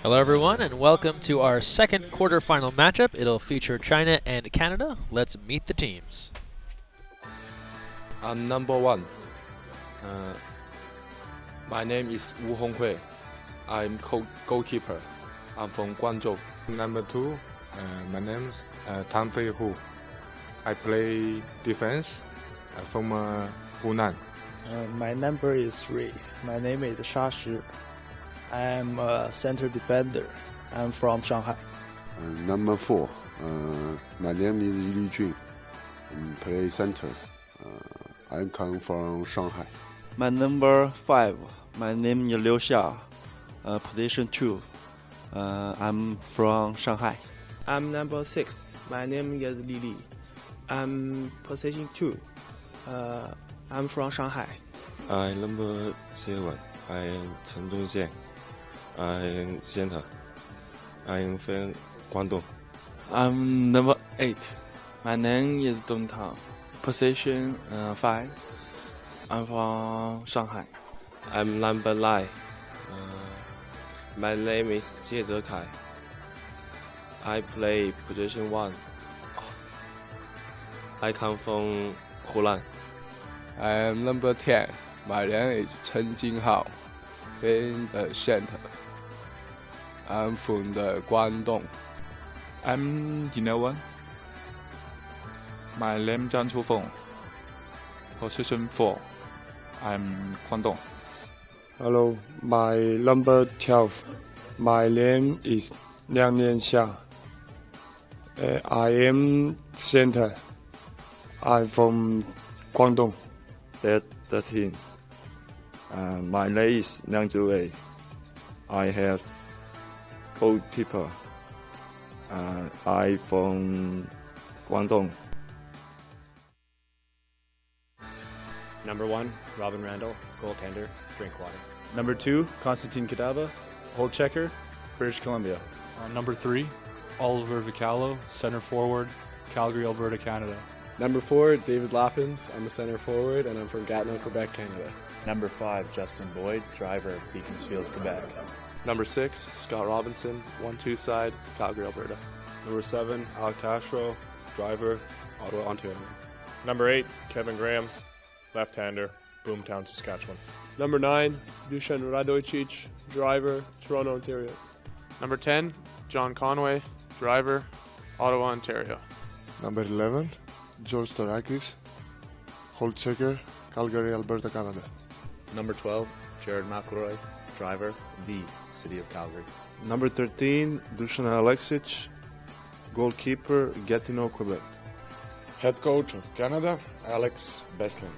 Hello everyone and welcome to our second quarterfinal matchup. It'll feature China and Canada. Let's meet the teams. I'm number 1. My name is Wu Honghui. I'm goalkeeper. I'm from Guangzhou. Number 2, my name is Tan Fei Hu. I play defense from Hunan. My number is 3. My name is Sha Shi. I am a center defender. I'm from Shanghai. Number 4, my name is Li Jun. Play center. I come from Shanghai. My number 5, my name is Liu Xia. Position 2. I'm from Shanghai. I'm number 6. My name is Li Li. I'm position 2. I'm from Shanghai. I'm number 7. I am Chen Dongxian. I am center. I am from Guangdong. I'm number 8. My name is Dong Tang. Position 5. I'm from Shanghai. I'm number 9. My name is Xie Zekai. I play position 1. I come from Hunan. I am number 10. My name is Chen Jinghao. In the center. I'm from the Guangdong. I'm Yinawan. My name is Zhang Chufeng. Position 4. I'm Guangdong. Hello, my number 12. My name is Liang Lianxia. I am center. I'm from Guangdong. 13. My name is Liang Ziwei. I have goalkeeper. I from Guangdong. Number 1, Robin Randall, goaltender, drink water. Number 2, Constantine Kadava, hold checker, British Columbia. Number 3, Oliver Vicalo, center forward, Calgary, Alberta, Canada. Number 4, David Lappins. I'm a center forward and I'm from Gatineau, Quebec, Canada. Number 5, Justin Boyd, driver, Beaconsfield, Quebec. Number 6, Scott Robinson, 1-2 side, Calgary, Alberta. Number 7, Alec Tashro, driver, Ottawa, Ontario. Number 8, Kevin Graham, left-hander, Boomtown, Saskatchewan. Number 9, Dusan Radojcic, driver, Toronto, Ontario. Number 10, John Conway, driver, Ottawa, Ontario. Number 11, George Torakis, hold checker, Calgary, Alberta, Canada. Number 12, Jared McElroy, driver, the City of Calgary. Number 13, Dusan Alexic, goalkeeper, Gatineau, Quebec. Head coach of Canada, Alex Beslin.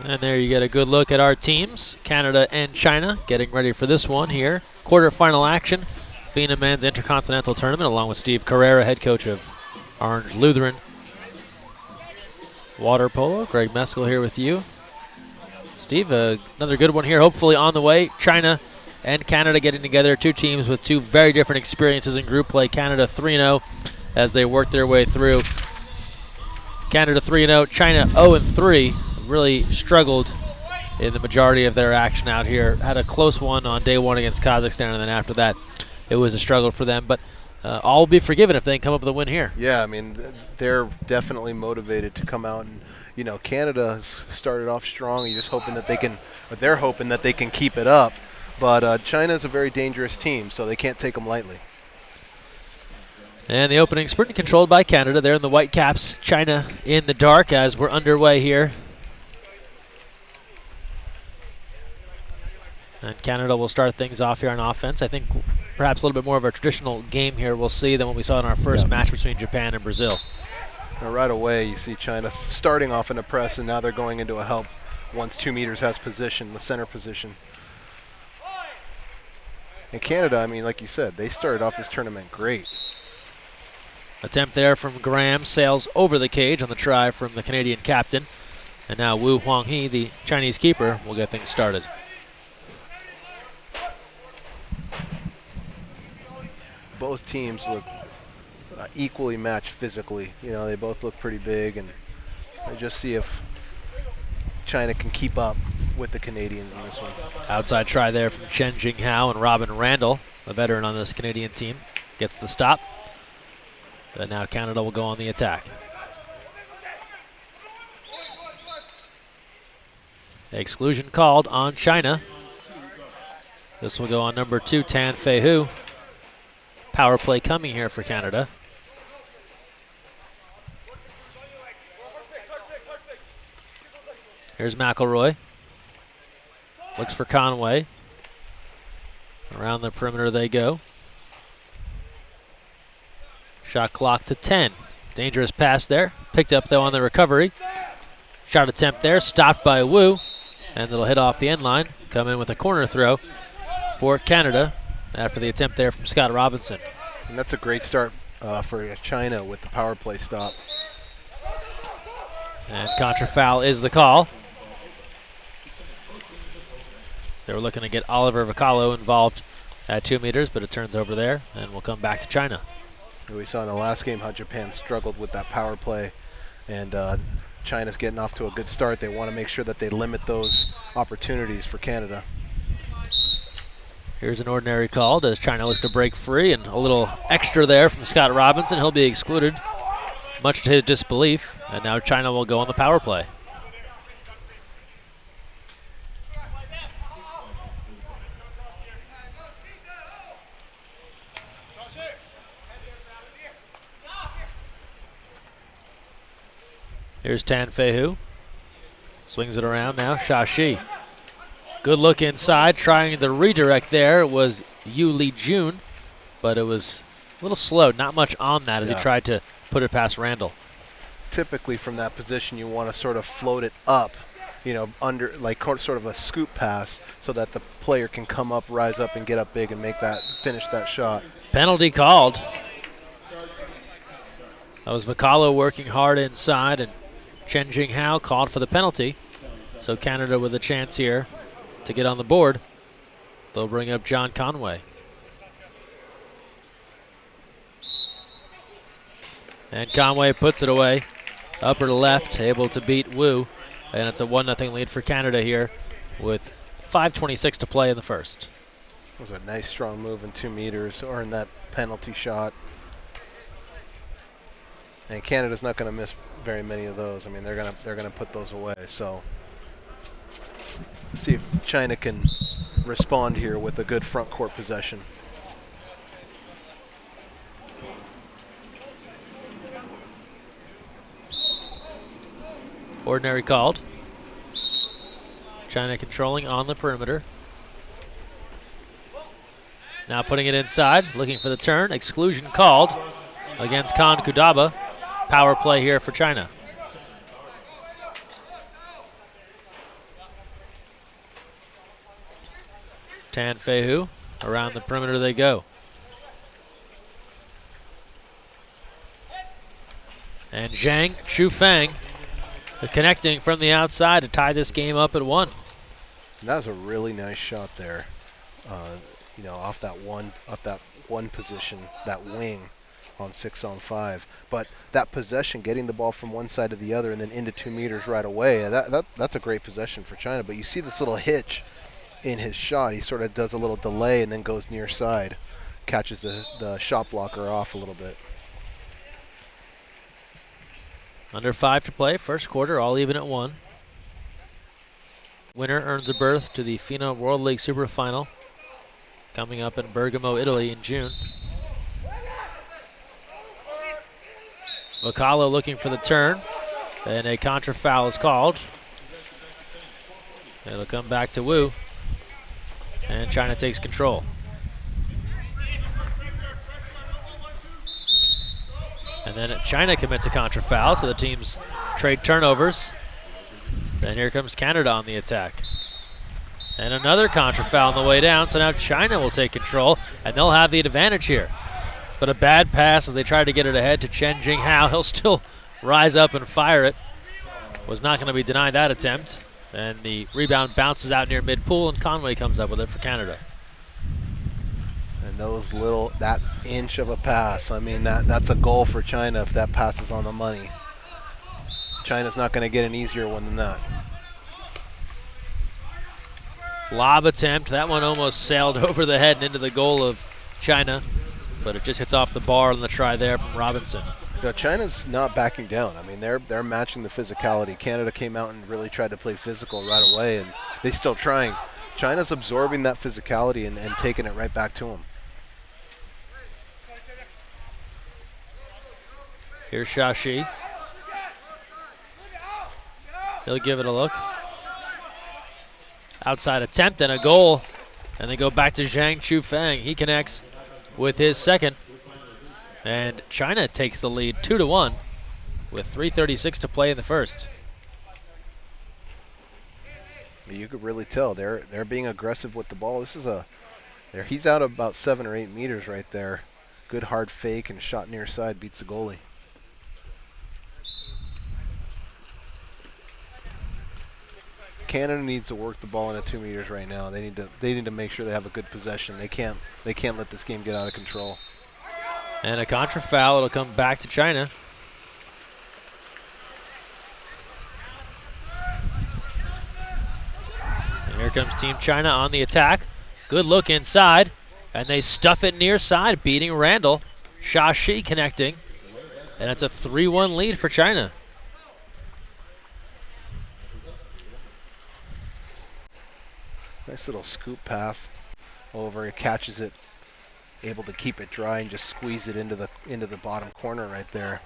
And there you get a good look at our teams, Canada and China, getting ready for this one here. Quarterfinal action, FINA Men's Intercontinental Tournament, along with Steve Carrera, head coach of Orange Lutheran. Water polo, Greg Meskel here with you. Steve, another good one here, hopefully on the way. China and Canada getting together, two teams with two very different experiences in group play. Canada 3-0 as they work their way through. Canada 3-0, China 0-3. Really struggled in the majority of their action out here. Had a close one on day one against Kazakhstan, and then after that, it was a struggle for them. But all will be forgiven if they can come up with a win here. Yeah, I mean, they're definitely motivated to come out and, you know, Canada has started off strong. You're just hoping that they can, or they're hoping that they can keep it up. But China's a very dangerous team, so they can't take them lightly. And the opening sprint controlled by Canada. They're in the white caps. China in the dark as we're underway here. And Canada will start things off here on offense. I think perhaps a little bit more of a traditional game here we'll see than what we saw in our first match between Japan and Brazil. Now right away you see China starting off in a press, and now they're going into a help once 2 meters has position, the center position. And Canada, I mean, like you said, they started off this tournament great. Attempt there from Graham, sails over the cage on the try from the Canadian captain. And now Wu Huanghe, the Chinese keeper, will get things started. Both teams look equally matched physically. You know, they both look pretty big, and I just see if China can keep up with the Canadians in this one. Outside try there from Chen Jinghao, and Robin Randall, a veteran on this Canadian team, gets the stop. And now Canada will go on the attack. Exclusion called on China. This will go on number 2, Tan Fei Hu. Power play coming here for Canada. Here's McElroy. Looks for Conway. Around the perimeter they go. Shot clock to 10. Dangerous pass there. Picked up though on the recovery. Shot attempt there, stopped by Wu. And it'll hit off the end line. Come in with a corner throw for Canada after the attempt there from Scott Robinson. And that's a great start for China with the power play stop. And contra foul is the call. They were looking to get Oliver Vicalo involved at 2 meters, but it turns over there, and we'll come back to China. We saw in the last game how Japan struggled with that power play, and China's getting off to a good start. They want to make sure that they limit those opportunities for Canada. Here's an ordinary call as China looks to break free, and a little extra there from Scott Robinson. He'll be excluded, much to his disbelief, and now China will go on the power play. Here's Tan Fei Hu. Swings it around now. Shashi. Good look inside. Trying the redirect there was Yu Li Jun, but it was a little slow. Not much on that as he tried to put it past Randall. Typically from that position, you want to sort of float it up, you know, under like sort of a scoop pass so that the player can come up, rise up, and get up big and make that, finish that shot. Penalty called. That was Vicalo working hard inside, and Chen Jinghao called for the penalty. So Canada with a chance here to get on the board. They'll bring up John Conway. And Conway puts it away. Upper to left, able to beat Wu. And it's a 1-0 lead for Canada here with 5:26 to play in the first. It was a nice strong move in 2 meters, earned that penalty shot. And Canada's not going to miss very many of those. I mean, they're gonna put those away. So let's see if China can respond here with a good front court possession. Ordinary called. China controlling on the perimeter. Now putting it inside, looking for the turn. Exclusion called against Khan Kudaba. Power play here for China. Tan Fei Hu, around the perimeter they go. And Zhang Chufeng connecting from the outside to tie this game up at 1. And that was a really nice shot there. You know, off that one position, that wing on 6-on-5. But that possession, getting the ball from one side to the other and then into 2 meters right away, that's a great possession for China. But you see this little hitch in his shot. He sort of does a little delay and then goes near side, catches the shot blocker off a little bit. Under 5 to play, first quarter, all even at 1. Winner earns a berth to the FINA World League Super Final coming up in Bergamo, Italy in June. Vicalo looking for the turn, and a contra foul is called. It'll come back to Wu, and China takes control. And then China commits a contra foul, so the teams trade turnovers. Then here comes Canada on the attack. And another contra foul on the way down, so now China will take control, and they'll have the advantage here. But a bad pass as they try to get it ahead to Chen Jinghao. He'll still rise up and fire it. Was not going to be denied that attempt. And the rebound bounces out near mid-pool, and Conway comes up with it for Canada. And that inch of a pass, I mean, that's a goal for China if that pass is on the money. China's not going to get an easier one than that. Lob attempt. That one almost sailed over the head and into the goal of China, but it just hits off the bar on the try there from Robinson. China's not backing down. I mean, they're matching the physicality. Canada came out and really tried to play physical right away, and they're still trying. China's absorbing that physicality and taking it right back to them. Here's Shashi. He'll give it a look. Outside attempt and a goal. And they go back to Zhang Chufeng. He connects with his second. And China takes the lead 2-1 with 3:36 to play in the first. You could really tell they're being aggressive with the ball. He's out about 7 or 8 meters right there. Good hard fake and shot near side beats the goalie. Canada needs to work the ball into 2 meters right now. They need to make sure they have a good possession. They can't let this game get out of control. And a contra foul. It'll come back to China. And here comes Team China on the attack. Good look inside, and they stuff it near side, beating Randall. Shashi connecting, and it's a 3-1 lead for China. Nice little scoop pass over. He catches it, able to keep it dry and just squeeze it into the bottom corner right there.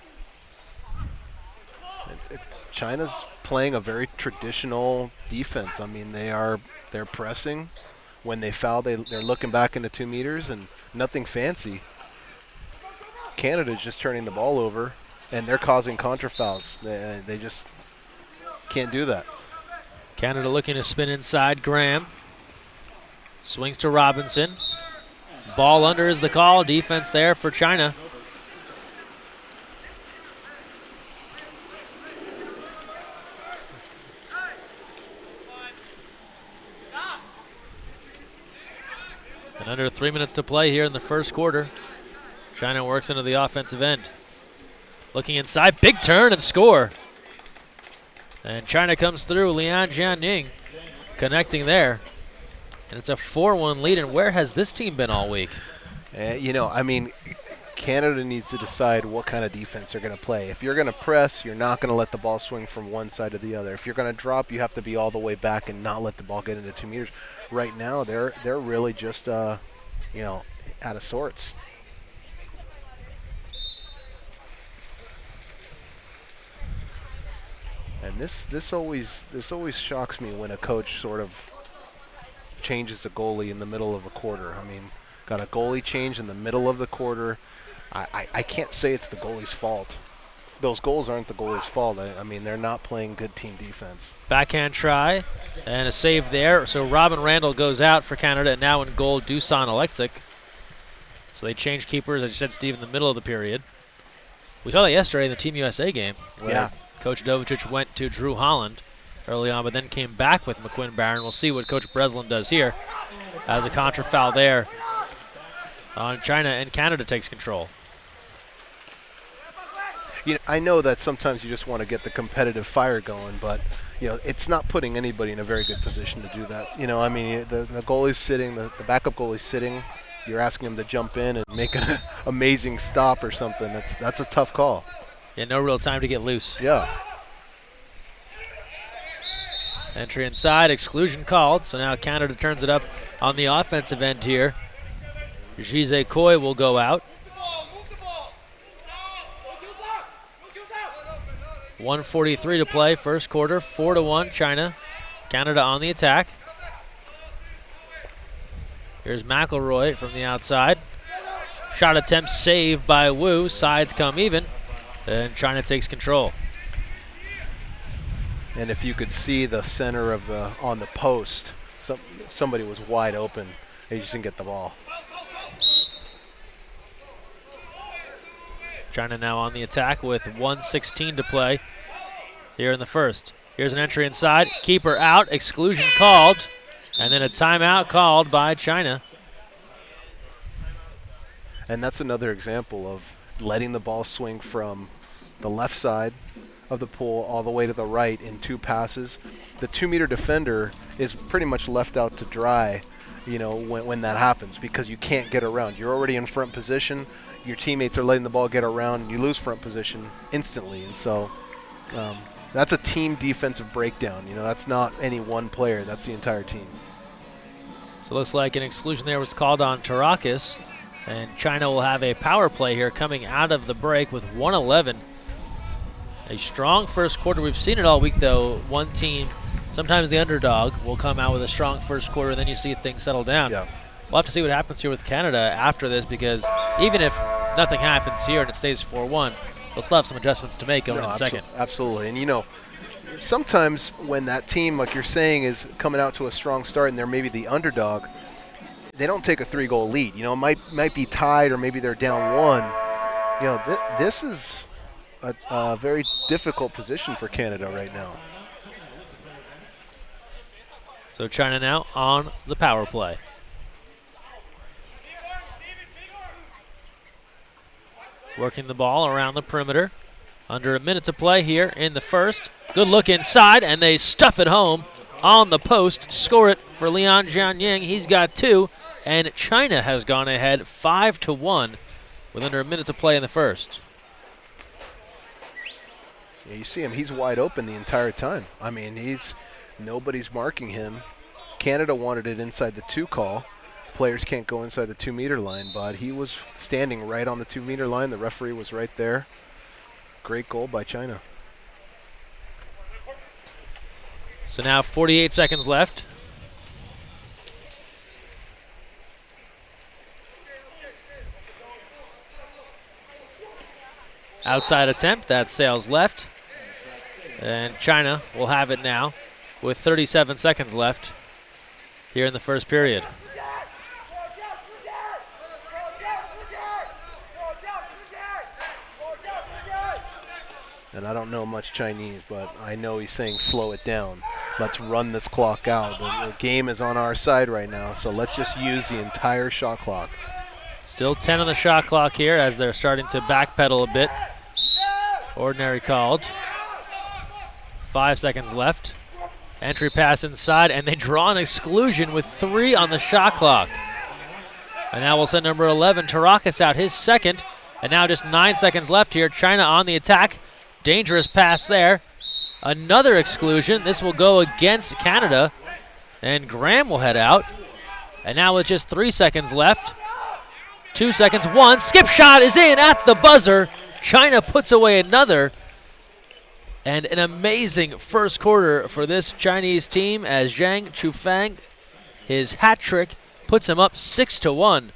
China's playing a very traditional defense. I mean, they're pressing. When they foul, they're looking back into 2 meters and nothing fancy. Canada's just turning the ball over, and they're causing contra fouls. They just can't do that. Canada looking to spin inside. Graham swings to Robinson. Ball under is the call. Defense there for China. And under 3 minutes to play here in the first quarter. China works into the offensive end. Looking inside, big turn and score. And China comes through. Lian Jianning connecting there. And it's a 4-1 lead. And where has this team been all week? I mean, Canada needs to decide what kind of defense they're going to play. If you're going to press, you're not going to let the ball swing from one side to the other. If you're going to drop, you have to be all the way back and not let the ball get into 2 meters. Right now, they're really just out of sorts. And this always shocks me when a coach sort of changes the goalie in the middle of a quarter. I mean, got a goalie change in the middle of the quarter. I can't say it's the goalie's fault. Those goals aren't the goalie's fault. I mean, they're not playing good team defense. Backhand try and a save there. So Robin Randall goes out for Canada, and now in goal, Dusan Alekzik. So they changed keepers, as you said, Steve, in the middle of the period. We saw that yesterday in the Team USA game. Yeah. Coach Dovicic went to Drew Holland early on, but then came back with McQuinn Barron. We'll see what Coach Breslin does here as a contra foul there on China, and Canada takes control. I know that sometimes you just want to get the competitive fire going, but it's not putting anybody in a very good position to do that. I mean, the goalie's sitting, the backup goalie's sitting. You're asking him to jump in and make an amazing stop or something. That's a tough call. Yeah, no real time to get loose. Yeah. Entry inside, exclusion called. So now Canada turns it up on the offensive end here. Jize Koi will go out. 1:43 to play, first quarter, 4-1 China. Canada on the attack. Here's McElroy from the outside. Shot attempt saved by Wu. Sides come even, and China takes control. And if you could see the center of on the post, somebody was wide open. They just didn't get the ball. China now on the attack with 1:16 to play here in the first. Here's an entry inside. Keeper out. Exclusion called. And then a timeout called by China. And that's another example of letting the ball swing from the left side of the pool all the way to the right in 2 passes. The 2-meter defender is pretty much left out to dry, you know, when that happens, because you can't get around. You're already in front position. Your teammates are letting the ball get around, and you lose front position instantly. And so that's a team defensive breakdown. You know, that's not any one player. That's the entire team. So it looks like an exclusion there was called on Tarakis, and China will have a power play here coming out of the break with 1:11. A strong first quarter. We've seen it all week, though. One team, sometimes the underdog, will come out with a strong first quarter, and then you see things settle down. Yeah. We'll have to see what happens here with Canada after this, because even if nothing happens here and it stays 4-1, they'll still have some adjustments to make going in second. Absolutely. And, you know, sometimes when that team, like you're saying, is coming out to a strong start and they're maybe the underdog, they don't take a 3-goal lead. You know, it might be tied, or maybe they're down 1. You know, this is a very difficult position for Canada right now. So China now on the power play. Working the ball around the perimeter. Under a minute to play here in the first. Good look inside, and they stuff it home on the post. Score it for Lian Jianying. He's got 2, and China has gone ahead 5-1 with under a minute to play in the first. Yeah, you see him, he's wide open the entire time. I mean, nobody's marking him. Canada wanted it inside the 2 call. Players can't go inside the 2-meter line, but he was standing right on the 2-meter line. The referee was right there. Great goal by China. So now 48 seconds left. Outside attempt, that sails left. And China will have it now with 37 seconds left here in the first period. And I don't know much Chinese, but I know he's saying slow it down. Let's run this clock out. The game is on our side right now, so let's just use the entire shot clock. Still 10 on the shot clock here as they're starting to backpedal a bit. Ordinary called. 5 seconds left. Entry pass inside, and they draw an exclusion with 3 on the shot clock. And now we'll send number 11, Tarakis, out, his second. And now just 9 seconds left here. China on the attack. Dangerous pass there. Another exclusion. This will go against Canada. And Graham will head out. And now with just 3 seconds left. 2 seconds, 1. Skip shot is in at the buzzer. China puts away another. And an amazing first quarter for this Chinese team as Zhang Chufang, his hat trick, puts him up 6-1.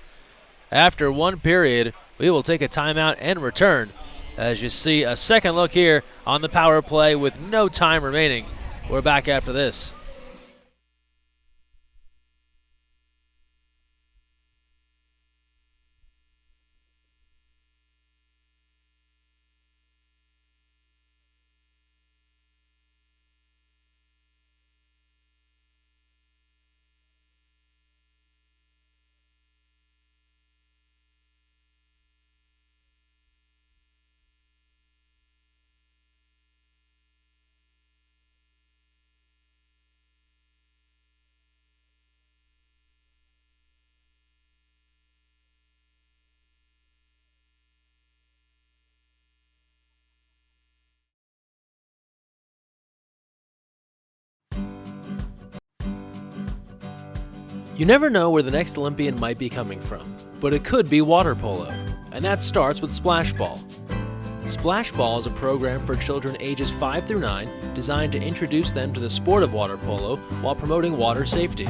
After 1 period, we will take a timeout and return as you see a second look here on the power play with no time remaining. We're back after this. You never know where the next Olympian might be coming from, but it could be water polo, and that starts with Splash Ball. Splash Ball is a program for children ages 5 through 9 designed to introduce them to the sport of water polo while promoting water safety.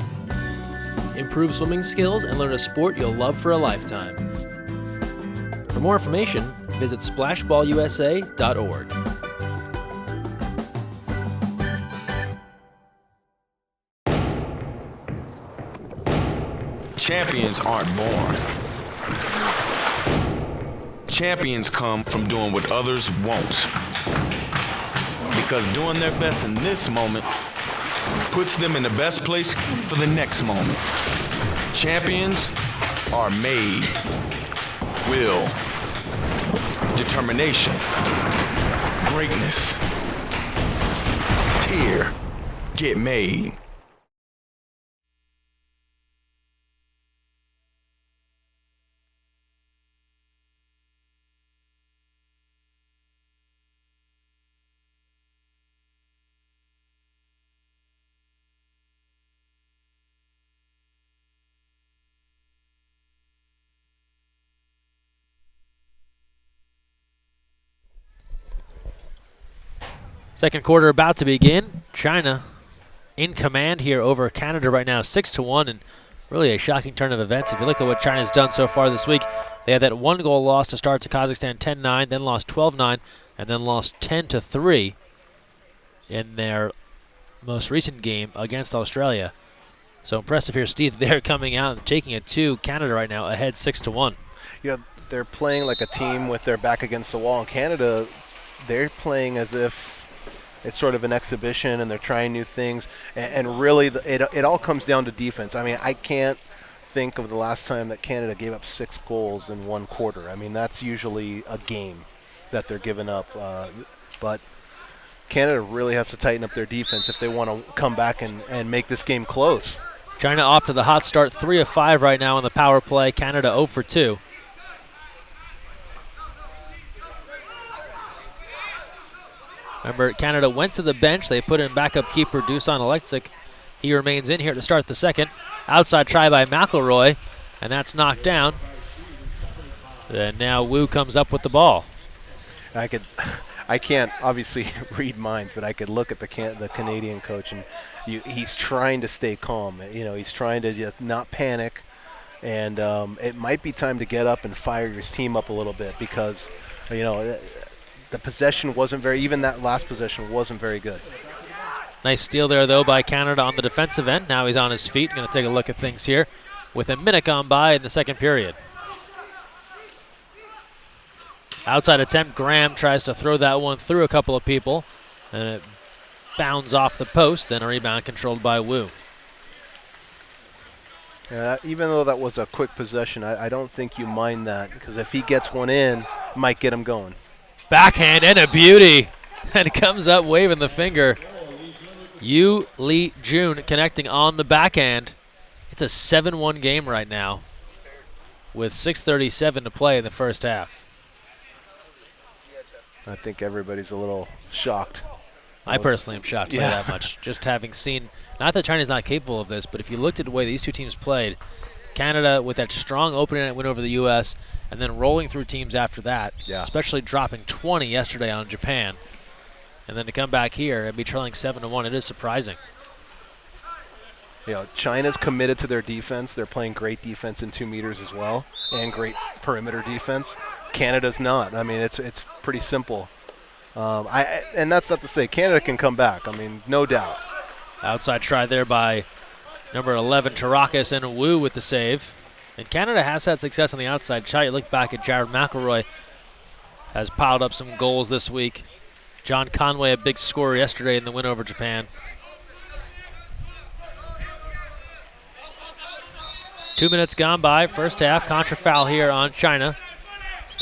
Improve swimming skills and learn a sport you'll love for a lifetime. For more information, visit splashballusa.org. Champions aren't born. Champions come from doing what others won't. Because doing their best in this moment puts them in the best place for the next moment. Champions are made. will, determination, greatness. Here, get made. Second quarter about to begin. China in command here over Canada right now, 6-1, and really a shocking turn of events. If you look at what China's done so far this week, they had that 1-goal loss to start to Kazakhstan 10-9, then lost 12-9, and then lost 10-3 in their most recent game against Australia. So impressive here, Steve. They're coming out and taking it to Canada right now, ahead 6-1. You know, they're playing like a team with their back against the wall. In Canada, they're playing as if it's sort of an exhibition and they're trying new things. And really, it all comes down to defense. I mean, I can't think of the last time that Canada gave up 6 goals in one quarter. I mean, that's usually a game that they're giving up. But Canada really has to tighten up their defense if they want to come back and make this game close. China off to the hot start, 3 of 5 right now on the power play. Canada 0 for 2. Remember, Canada went to the bench. They put in backup keeper Dusan Alexic. He remains in here to start the second. Outside try by McElroy, and that's knocked down. And now Wu comes up with the ball. I can't obviously read minds, but I could look at the Canadian coach, and he's trying to stay calm. You know, he's trying to just not panic, and it might be time to get up and fire your team up a little bit because, you know, the possession wasn't even that last possession wasn't very good. Nice steal there, though, by Canada on the defensive end. Now he's on his feet. Going to take a look at things here with a minute gone by in the second period. Outside attempt, Graham tries to throw that one through a couple of people, and it bounds off the post, and a rebound controlled by Wu. Yeah, even though that was a quick possession, I don't think you mind that, because if he gets one in, it might get him going. Backhand and a beauty. And comes up waving the finger. Yu Lee Jun connecting on the backhand. It's a 7-1 game right now with 6:37 to play in the first half. I think everybody's a little shocked. I personally am shocked by that much. Just having seen, not that China's not capable of this, but if you looked at the way these two teams played, Canada with that strong opening night win over the U.S., and then rolling through teams after that, especially dropping 20 yesterday on Japan. And then to come back here and be trailing 7-1, it is surprising. You know, China's committed to their defense. They're playing great defense in 2 meters as well, and great perimeter defense. Canada's not. I mean, it's pretty simple. And that's not to say Canada can come back. I mean, no doubt. Outside try there by number 11, Tarakis, and Wu with the save. And Canada has had success on the outside shot. You look back at Jared McElroy, has piled up some goals this week. John Conway, a big scorer yesterday in the win over Japan. 2 minutes gone by, first half. Contra foul here on China.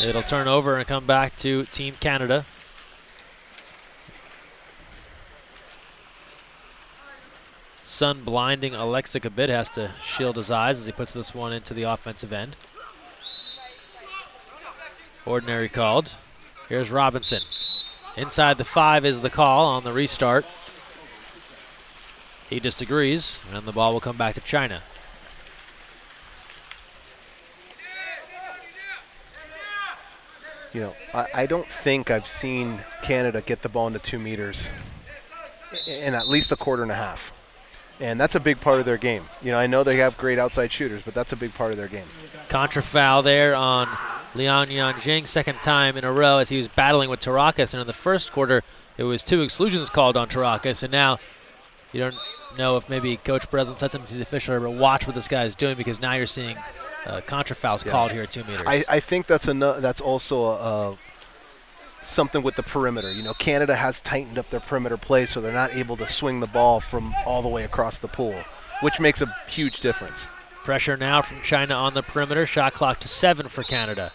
It'll turn over and come back to Team Canada. Sun blinding Alexic a bit, has to shield his eyes as he puts this one into the offensive end. Ordinary called. Here's Robinson. Inside the 5 is the call on the restart. He disagrees, and the ball will come back to China. You know, I don't think I've seen Canada get the ball into 2 meters in at least a quarter and a half. And that's a big part of their game. You know, I know they have great outside shooters, but that's a big part of their game. Contra foul there on Liang Yanjing, second time in a row as he was battling with Tarakis. And in the first quarter, it was 2 exclusions called on Tarakis. And now you don't know if maybe Coach Breslin said something to the official, but watch what this guy is doing because now you're seeing contra fouls called here at 2 meters. I think that's also something with the perimeter. You know, Canada has tightened up their perimeter play so they're not able to swing the ball from all the way across the pool, which makes a huge difference. Pressure now from China on the perimeter. Shot clock to 7 for Canada.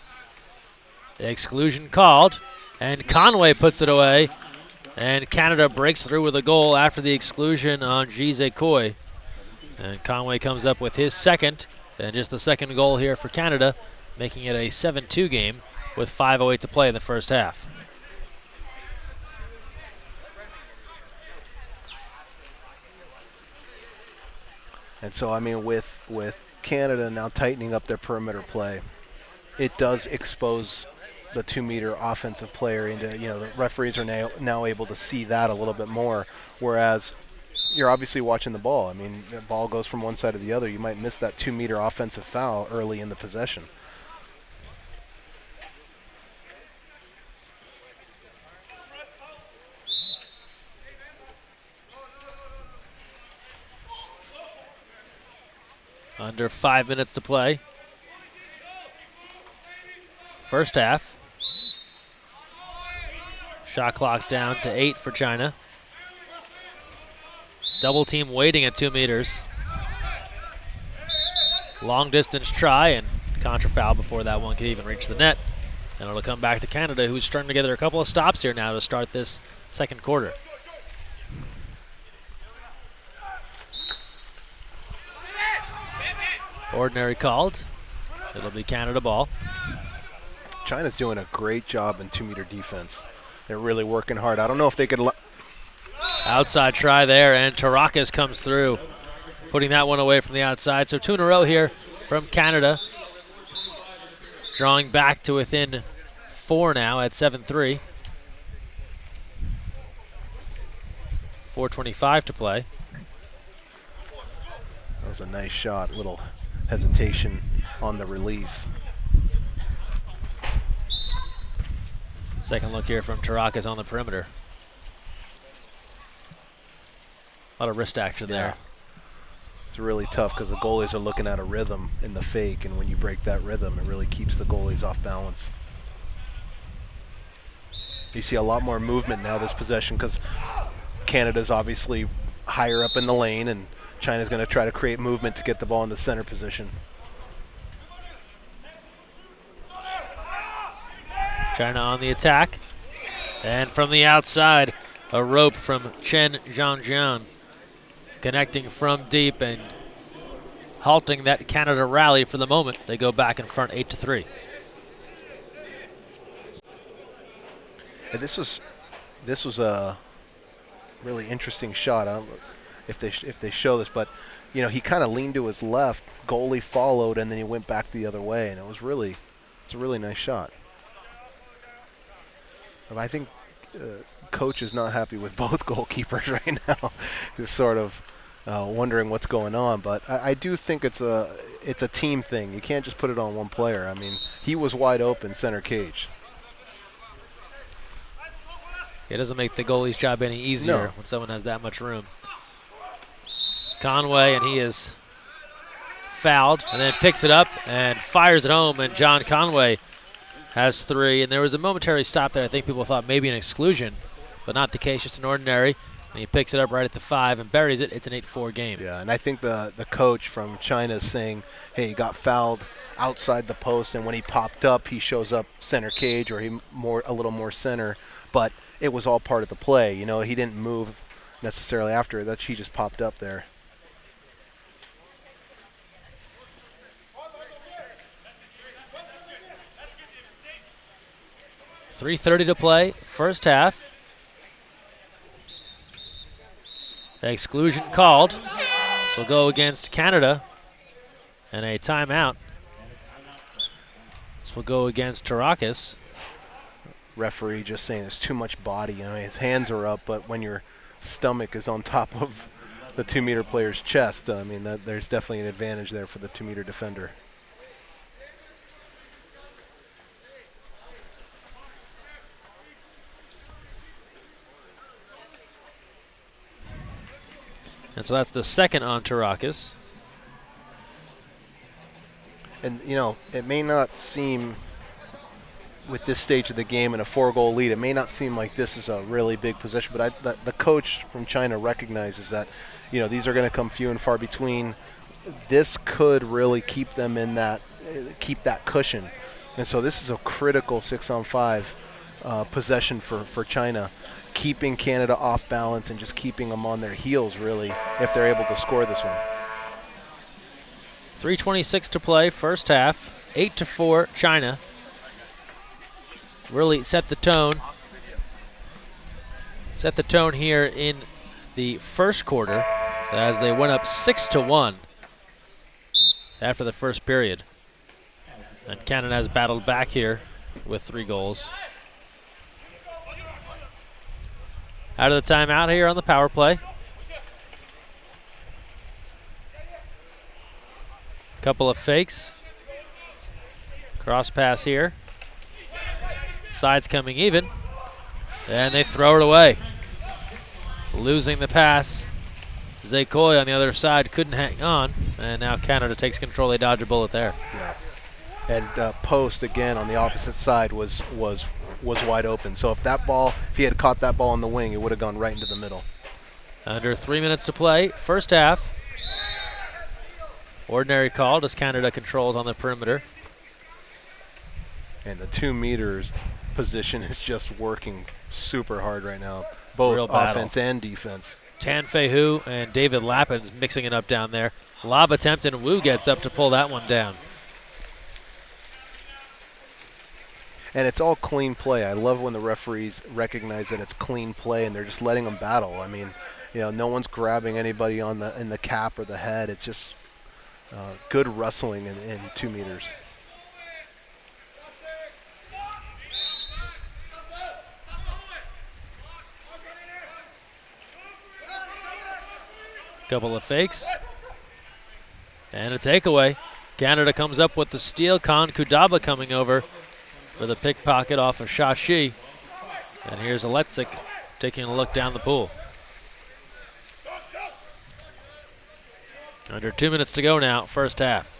The exclusion called, and Conway puts it away. And Canada breaks through with a goal after the exclusion on Jize Koi. And Conway comes up with his second, and just the second goal here for Canada, making it a 7-2 game with 5:08 to play in the first half. And so, I mean, with Canada now tightening up their perimeter play, it does expose the 2-meter offensive player into, the referees are now able to see that a little bit more, whereas you're obviously watching the ball. I mean, the ball goes from one side to the other. You might miss that 2-meter offensive foul early in the possession. Under 5 minutes to play. First half. Shot clock down to 8 for China. Double team waiting at 2 meters. Long distance try and contra foul before that one could even reach the net. And it'll come back to Canada, who's strung together a couple of stops here now to start this second quarter. Ordinary called. It'll be Canada ball. China's doing a great job in 2-meter defense. They're really working hard. I don't know if they could. Outside try there, and Tarakas comes through, putting that one away from the outside. So 2 in a row here from Canada. Drawing back to within 4 now at 7-3. 4:25 to play. That was a nice shot. Little hesitation on the release. Second look here from Tarakas on the perimeter. A lot of wrist action there. It's really tough because the goalies are looking at a rhythm in the fake, and when you break that rhythm, it really keeps the goalies off balance. You see a lot more movement now this possession because Canada's obviously higher up in the lane, and China's going to try to create movement to get the ball in the center position. China on the attack. And from the outside, a rope from Chen Zhangjian, connecting from deep and halting that Canada rally for the moment. They go back in front 8-3. And this was a really interesting shot. I don't know if they show this, but he kind of leaned to his left, goalie followed, and then he went back the other way, and it's a really nice shot. I think coach is not happy with both goalkeepers right now. He's sort of wondering what's going on, but I do think it's a team thing. You can't just put it on one player. I mean, he was wide open center cage. It doesn't make the goalie's job any easier when someone has that much room. Conway, and he is fouled, and then picks it up and fires it home, and John Conway has 3. And there was a momentary stop there. I think people thought maybe an exclusion, but not the case, just an ordinary. And he picks it up right at the 5 and buries it. It's an 8-4 game. Yeah, and I think the coach from China is saying, hey, he got fouled outside the post, and when he popped up, he shows up center cage, or a little more center. But it was all part of the play. He didn't move necessarily after that. He just popped up there. .3:30 to play, first half. Exclusion called. So we'll go against Canada. And a timeout. So we'll go against Tarakas. Referee just saying there's too much body. His hands are up, but when your stomach is on top of the 2-meter player's chest, there's definitely an advantage there for the 2-meter defender. And so that's the second on Tarakas. And, it may not seem, with this stage of the game and a 4-goal lead, it may not seem like this is a really big possession, but the coach from China recognizes that, these are going to come few and far between. This could really keep them in that, keep that cushion. And so this is a critical 6-on-5 possession for China, keeping Canada off balance and just keeping them on their heels, really, if they're able to score this one. 3:26 to play, first half. 8-4, China. Really set the tone. Set the tone here in the first quarter as they went up 6-1 after the first period. And Canada has battled back here with 3 goals. Out of the timeout here on the power play. Couple of fakes. Cross pass here. Sides coming even. And they throw it away. Losing the pass. Zekoy on the other side couldn't hang on. And now Canada takes control. They dodge a bullet there. Yeah. And Post, again, on the opposite side was wide open. So if he had caught that ball on the wing, it would have gone right into the middle. Under 3 minutes to play, first half. Ordinary call as Canada controls on the perimeter. And the 2 meters position is just working super hard right now, both offense and defense. Tan Fei Hu and David Lappin's mixing it up down there. Lob attempt, and Wu gets up to pull that one down. And it's all clean play. I love when the referees recognize that it's clean play and they're just letting them battle. I mean, no one's grabbing anybody in the cap or the head. It's just good wrestling in 2 meters. Couple of fakes. And a takeaway. Canada comes up with the steal. Khan Kudaba coming over for the pickpocket off of Shashi. And here's Aletsik taking a look down the pool. Under 2 minutes to go now, first half.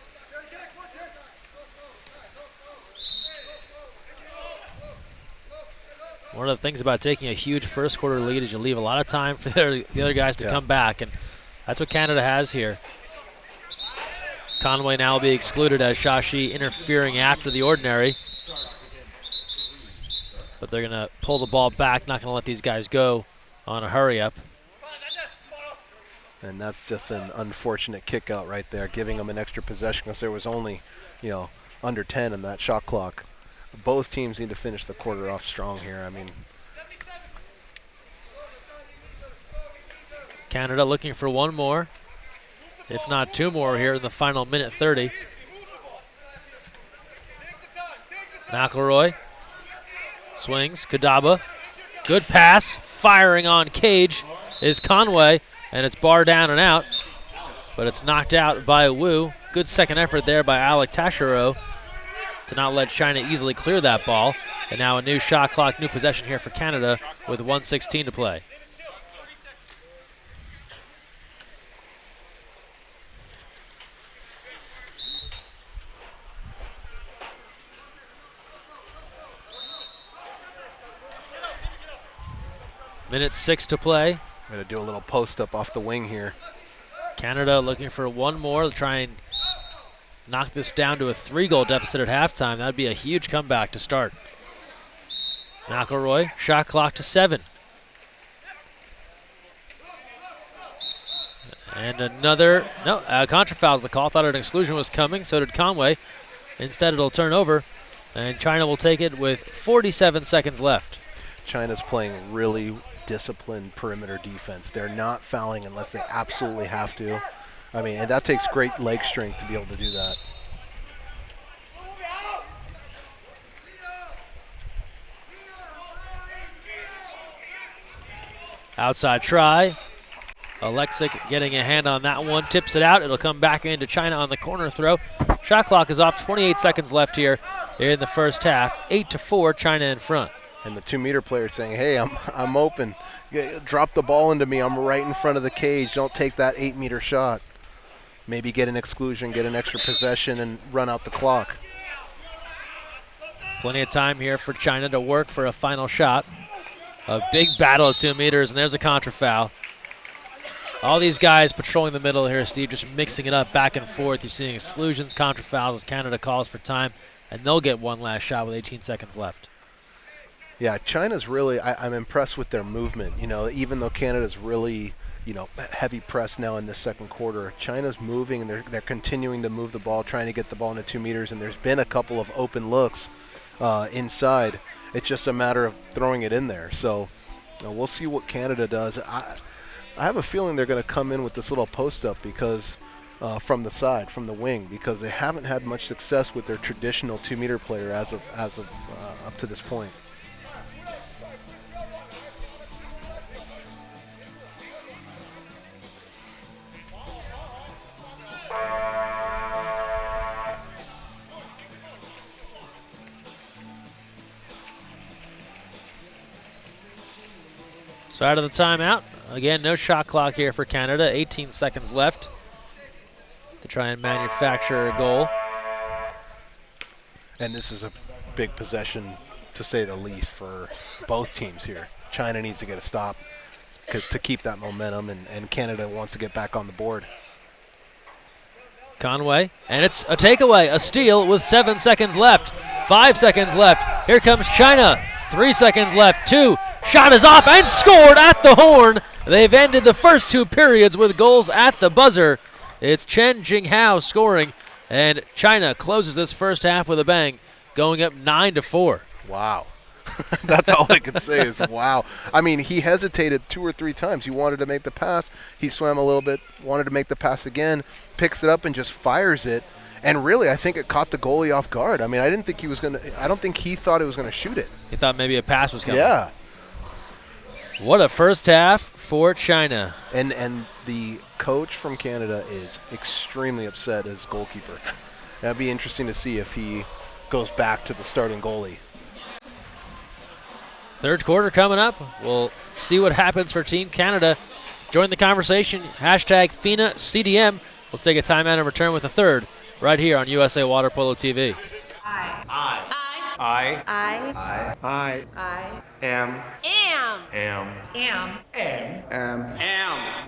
One of the things about taking a huge first quarter lead is you leave a lot of time for the other guys to come back, and that's what Canada has here. Conway now will be excluded as Shashi interfering after the ordinary. But they're going to pull the ball back, not going to let these guys go on a hurry-up. And that's just an unfortunate kick out right there, giving them an extra possession because there was only, under 10 in that shot clock. Both teams need to finish the quarter off strong here. I mean, Canada looking for one more, if not 2 more here in the final minute 30. McElroy swings, Kadaba, good pass, firing on Cage is Conway, and it's bar down and out, but it's knocked out by Wu. Good second effort there by Alec Tashiro to not let China easily clear that ball. And now a new shot clock, new possession here for Canada with 1:16 to play. Minute 6 to play. Going to do a little post-up off the wing here. Canada looking for one more to try and knock this down to a 3-goal deficit at halftime. That would be a huge comeback to start. McElroy, shot clock to 7. And another, contrafoul's the call. Thought an exclusion was coming, so did Conway. Instead, it'll turn over, and China will take it with 47 seconds left. China's playing really disciplined perimeter defense. They're not fouling unless they absolutely have to. I mean, and that takes great leg strength to be able to do that. Outside try. Alexic getting a hand on that one, tips it out. It'll come back into China on the corner throw. Shot clock is off, 28 seconds left here in the first half. 8-4, China in front. And the 2-meter player saying, hey, I'm open. Drop the ball into me. I'm right in front of the cage. Don't take that 8-meter shot. Maybe get an exclusion, get an extra possession, and run out the clock. Plenty of time here for China to work for a final shot. A big battle at 2 meters, and there's a contra foul. All these guys patrolling the middle here, Steve, just mixing it up back and forth. You're seeing exclusions, contra fouls as Canada calls for time. and they'll get one last shot with 18 seconds left. Yeah, China's really, I'm impressed with their movement. You know, even though Canada's really, you know, heavy press now in this second quarter, China's moving and they're continuing to move the ball, trying to get the ball into 2 meters, and there's been a couple of open looks inside. It's just a matter of throwing it in there. So we'll see what Canada does. I have a feeling they're going to come in with this little post-up because from the side, from the wing, because they haven't had much success with their traditional 2-meter player as of up to this point. So out of the timeout, again, no shot clock here for Canada. 18 seconds left to try and manufacture a goal. And this is a big possession, to say the least, for both teams here. China needs to get a stop to keep that momentum, and Canada wants to get back on the board. Conway, and it's a takeaway, a steal with 7 seconds left. 5 seconds left. Here comes China. 3 seconds left. 2. Shot is off and scored at the horn. They've ended the first 2 periods with goals at the buzzer. It's Chen Jinghao scoring, and China closes this first half with a bang, going up 9-4. Wow. That's all I can say is wow. I mean, he hesitated 2 or 3 times. He wanted to make the pass. He swam a little bit, wanted to make the pass again, picks it up and just fires it. And really, I think it caught the goalie off guard. I mean, I don't think he thought it was going to shoot it. He thought maybe a pass was coming. Yeah. What a first half for China. And the coach from Canada is extremely upset as goalkeeper. That'd be interesting to see if he goes back to the starting goalie. Third quarter coming up. We'll see what happens for Team Canada. Join the conversation. Hashtag FINA CDM. We'll take a timeout and return with a third right here on USA Water Polo TV. I am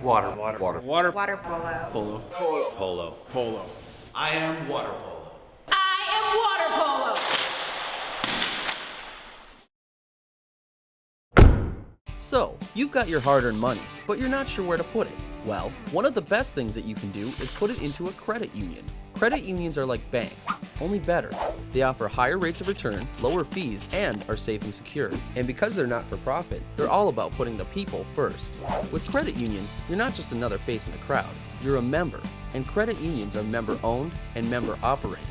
water polo. I am water polo. So, you've got your hard-earned money, but you're not sure where to put it. Well, one of the best things that you can do is put it into a credit union. Credit unions are like banks, only better. They offer higher rates of return, lower fees, and are safe and secure. And because they're not for profit, they're all about putting the people first. With credit unions, you're not just another face in the crowd, you're a member. And credit unions are member-owned and member-operated.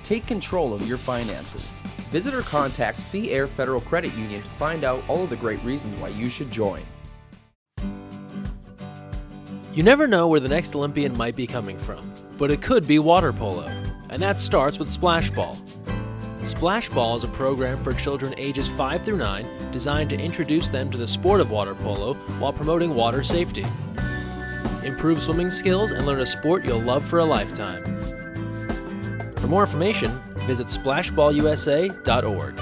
Take control of your finances. Visit or contact Sea Air Federal Credit Union to find out all of the great reasons why you should join. You never know where the next Olympian might be coming from, but it could be water polo, and that starts with Splash Ball. Splash Ball is a program for children ages 5 through 9 designed to introduce them to the sport of water polo while promoting water safety. Improve swimming skills and learn a sport you'll love for a lifetime. For more information, visit splashballusa.org.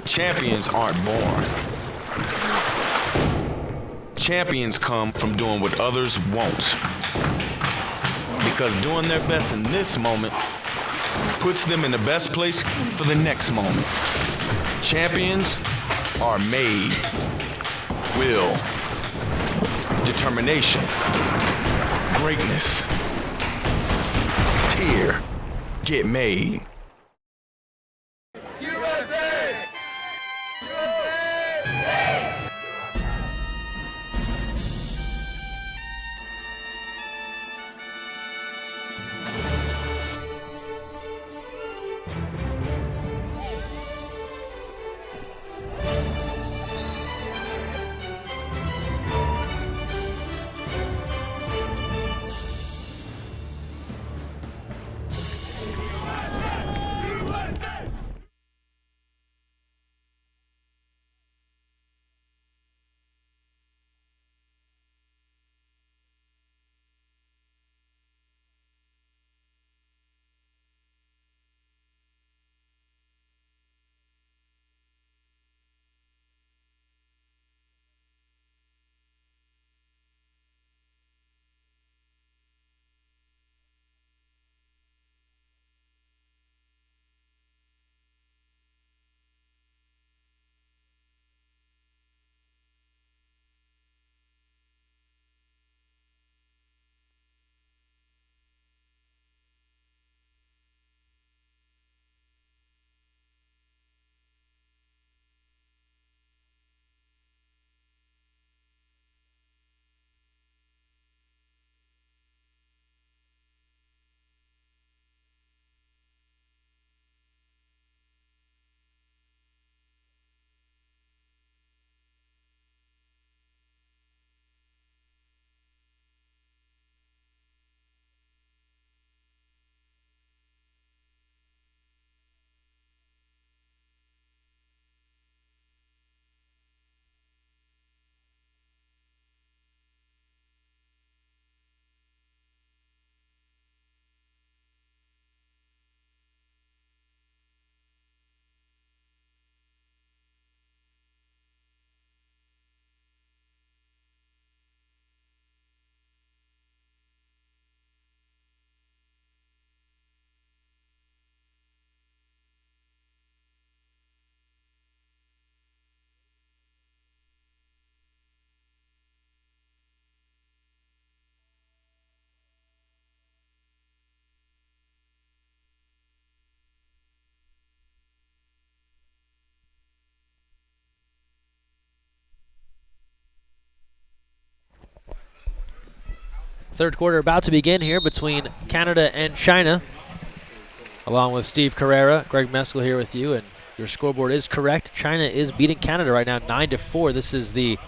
Champions aren't born. Champions come from doing what others won't. Because doing their best in this moment puts them in the best place for the next moment. Champions are made. Will. Determination. Greatness. Here. Get made. Third quarter about to begin here between Canada and China. Along with Steve Carrera, Greg Meskel here with you, and your scoreboard is correct. China is beating Canada right now 9-4. This is the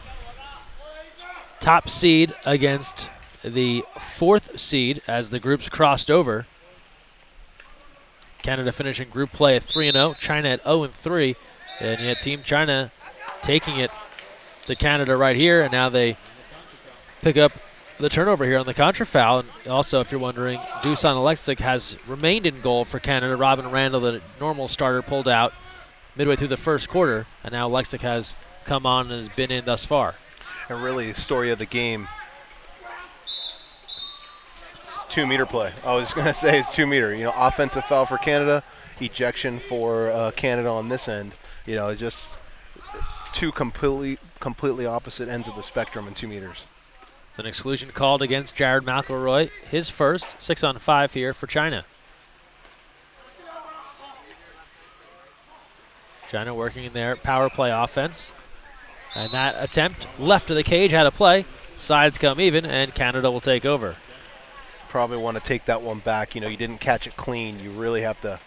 top seed against the 4th seed as the groups crossed over. Canada finishing group play at 3-0, China at 0-3, and yet Team China taking it to Canada right here, and now they pick up the turnover here on the contra foul. And also, if you're wondering, Dusan Alexic has remained in goal for Canada. Robin Randall, the normal starter, pulled out midway through the first quarter, and now Alexic has come on and has been in thus far. And really, the story of the game, 2-meter play. I was going to say it's 2-meter. You know, offensive foul for Canada, ejection for Canada on this end. You know, just two completely opposite ends of the spectrum in 2 meters. It's an exclusion called against Jared McElroy, his first, 6-on-5 here for China. China working in their power play offense. And that attempt left of the cage had a play. Sides come even, and Canada will take over. Probably want to take that one back. You know, you didn't catch it clean. You really have to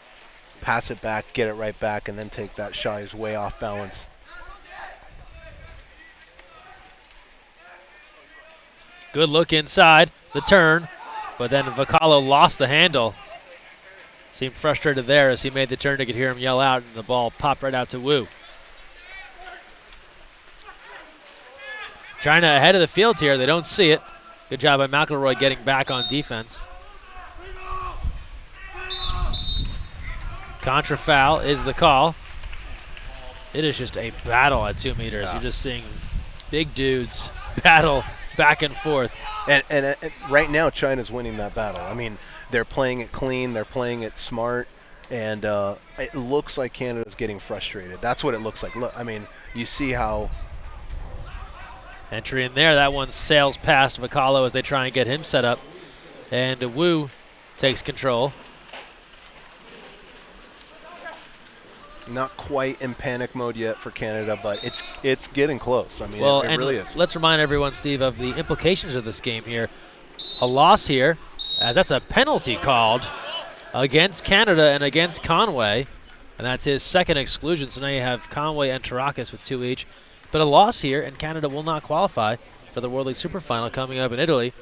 pass it back, get it right back, and then take that shot. He's way off balance. Good look inside, the turn, but then Vocalo lost the handle. Seemed frustrated there as he made the turn. You could hear him yell out, and the ball popped right out to Wu. China ahead of the field here. They don't see it. Good job by McElroy getting back on defense. Contra foul is the call. It is just a battle at 2 meters. Yeah. You're just seeing big dudes battle back and forth. And right now, China's winning that battle. I mean, they're playing it clean. They're playing it smart. And it looks like Canada's getting frustrated. That's what it looks like. Look, I mean, you see how... Entry in there. That one sails past Vocalo as they try and get him set up. And Wu takes control. Not quite in panic mode yet for Canada, but it's getting close. I mean, well, it really is. Let's remind everyone, Steve, of the implications of this game here. A loss here, as that's a penalty called against Canada and against Conway, and that's his second exclusion. So now you have Conway and Tarakis with 2 each. But a loss here, and Canada will not qualify for the World League Super Final coming up in Italy.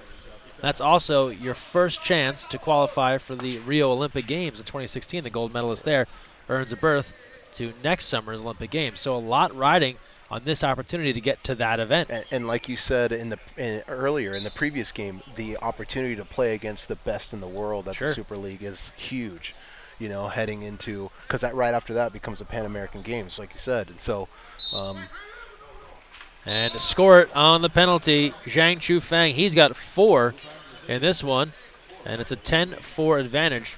That's also your first chance to qualify for the Rio Olympic Games in 2016. The gold medalist there earns a berth to next summer's Olympic Games. So a lot riding on this opportunity to get to that event. And like you said earlier in the previous game, the opportunity to play against the best in the world at the Super League is huge. You know, heading into, because that right after that becomes a Pan American Games, like you said. And so. And to score it on the penalty, Zhang Chufeng, he's got 4 in this one, and it's a 10-4 advantage.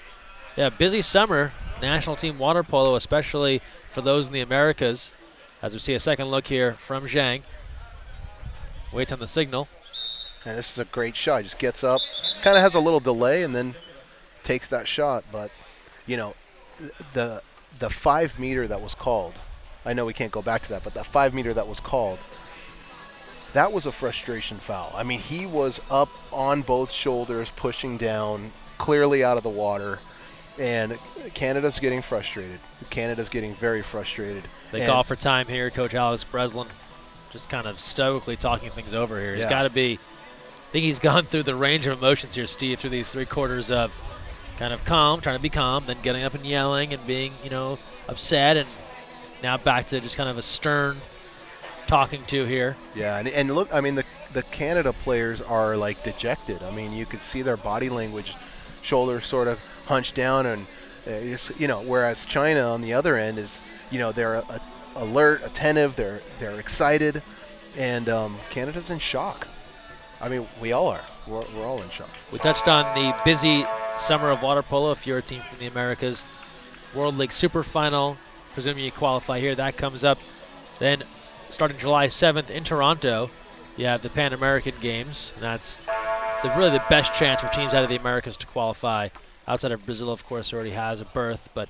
Yeah, busy summer, national team water polo, especially for those in the Americas. As we see a second look here from Zhang. Waits on the signal. And this is a great shot. He just gets up, kind of has a little delay, and then takes that shot. But, you know, the 5 meter that was called, I know we can't go back to that, but that 5 meter that was called, that was a frustration foul. I mean, he was up on both shoulders, pushing down, clearly out of the water, and Canada's getting frustrated. Canada's getting very frustrated. They call for time here. Coach Alex Breslin just kind of stoically talking things over here. He's got to be, I think he's gone through the range of emotions here, Steve, through these 3 quarters of kind of calm, trying to be calm, then getting up and yelling and being, you know, upset, and now back to just kind of a stern talking to here. Yeah, and look, I mean, the Canada players are like dejected. I mean, you could see their body language, shoulders sort of hunched down, and just, you know, whereas China on the other end is, you know, they're alert, attentive, they're excited, and Canada's in shock. I mean, we all are. We're all in shock. We touched on the busy summer of water polo. If you're a team from the Americas, World League Super Final, presuming you qualify here, that comes up. Then starting July 7th in Toronto, you have the Pan American Games, and that's really the best chance for teams out of the Americas to qualify. Outside of Brazil, of course, already has a berth, but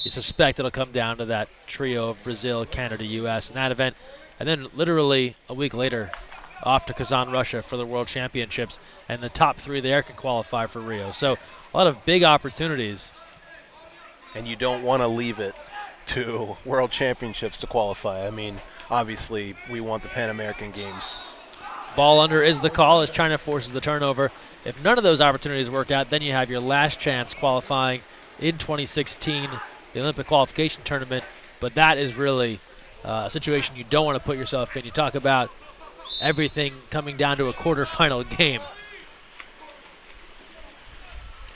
you suspect it'll come down to that trio of Brazil, Canada, U.S. in that event. And then literally a week later, off to Kazan, Russia for the World Championships, and the top 3 there can qualify for Rio. So a lot of big opportunities. And you don't want to leave it to World Championships to qualify. I mean, obviously, we want the Pan American Games. Ball under is the call as China forces the turnover. If none of those opportunities work out, then you have your last chance qualifying in 2016, the Olympic qualification tournament. But that is really a situation you don't want to put yourself in. You talk about everything coming down to a quarterfinal game.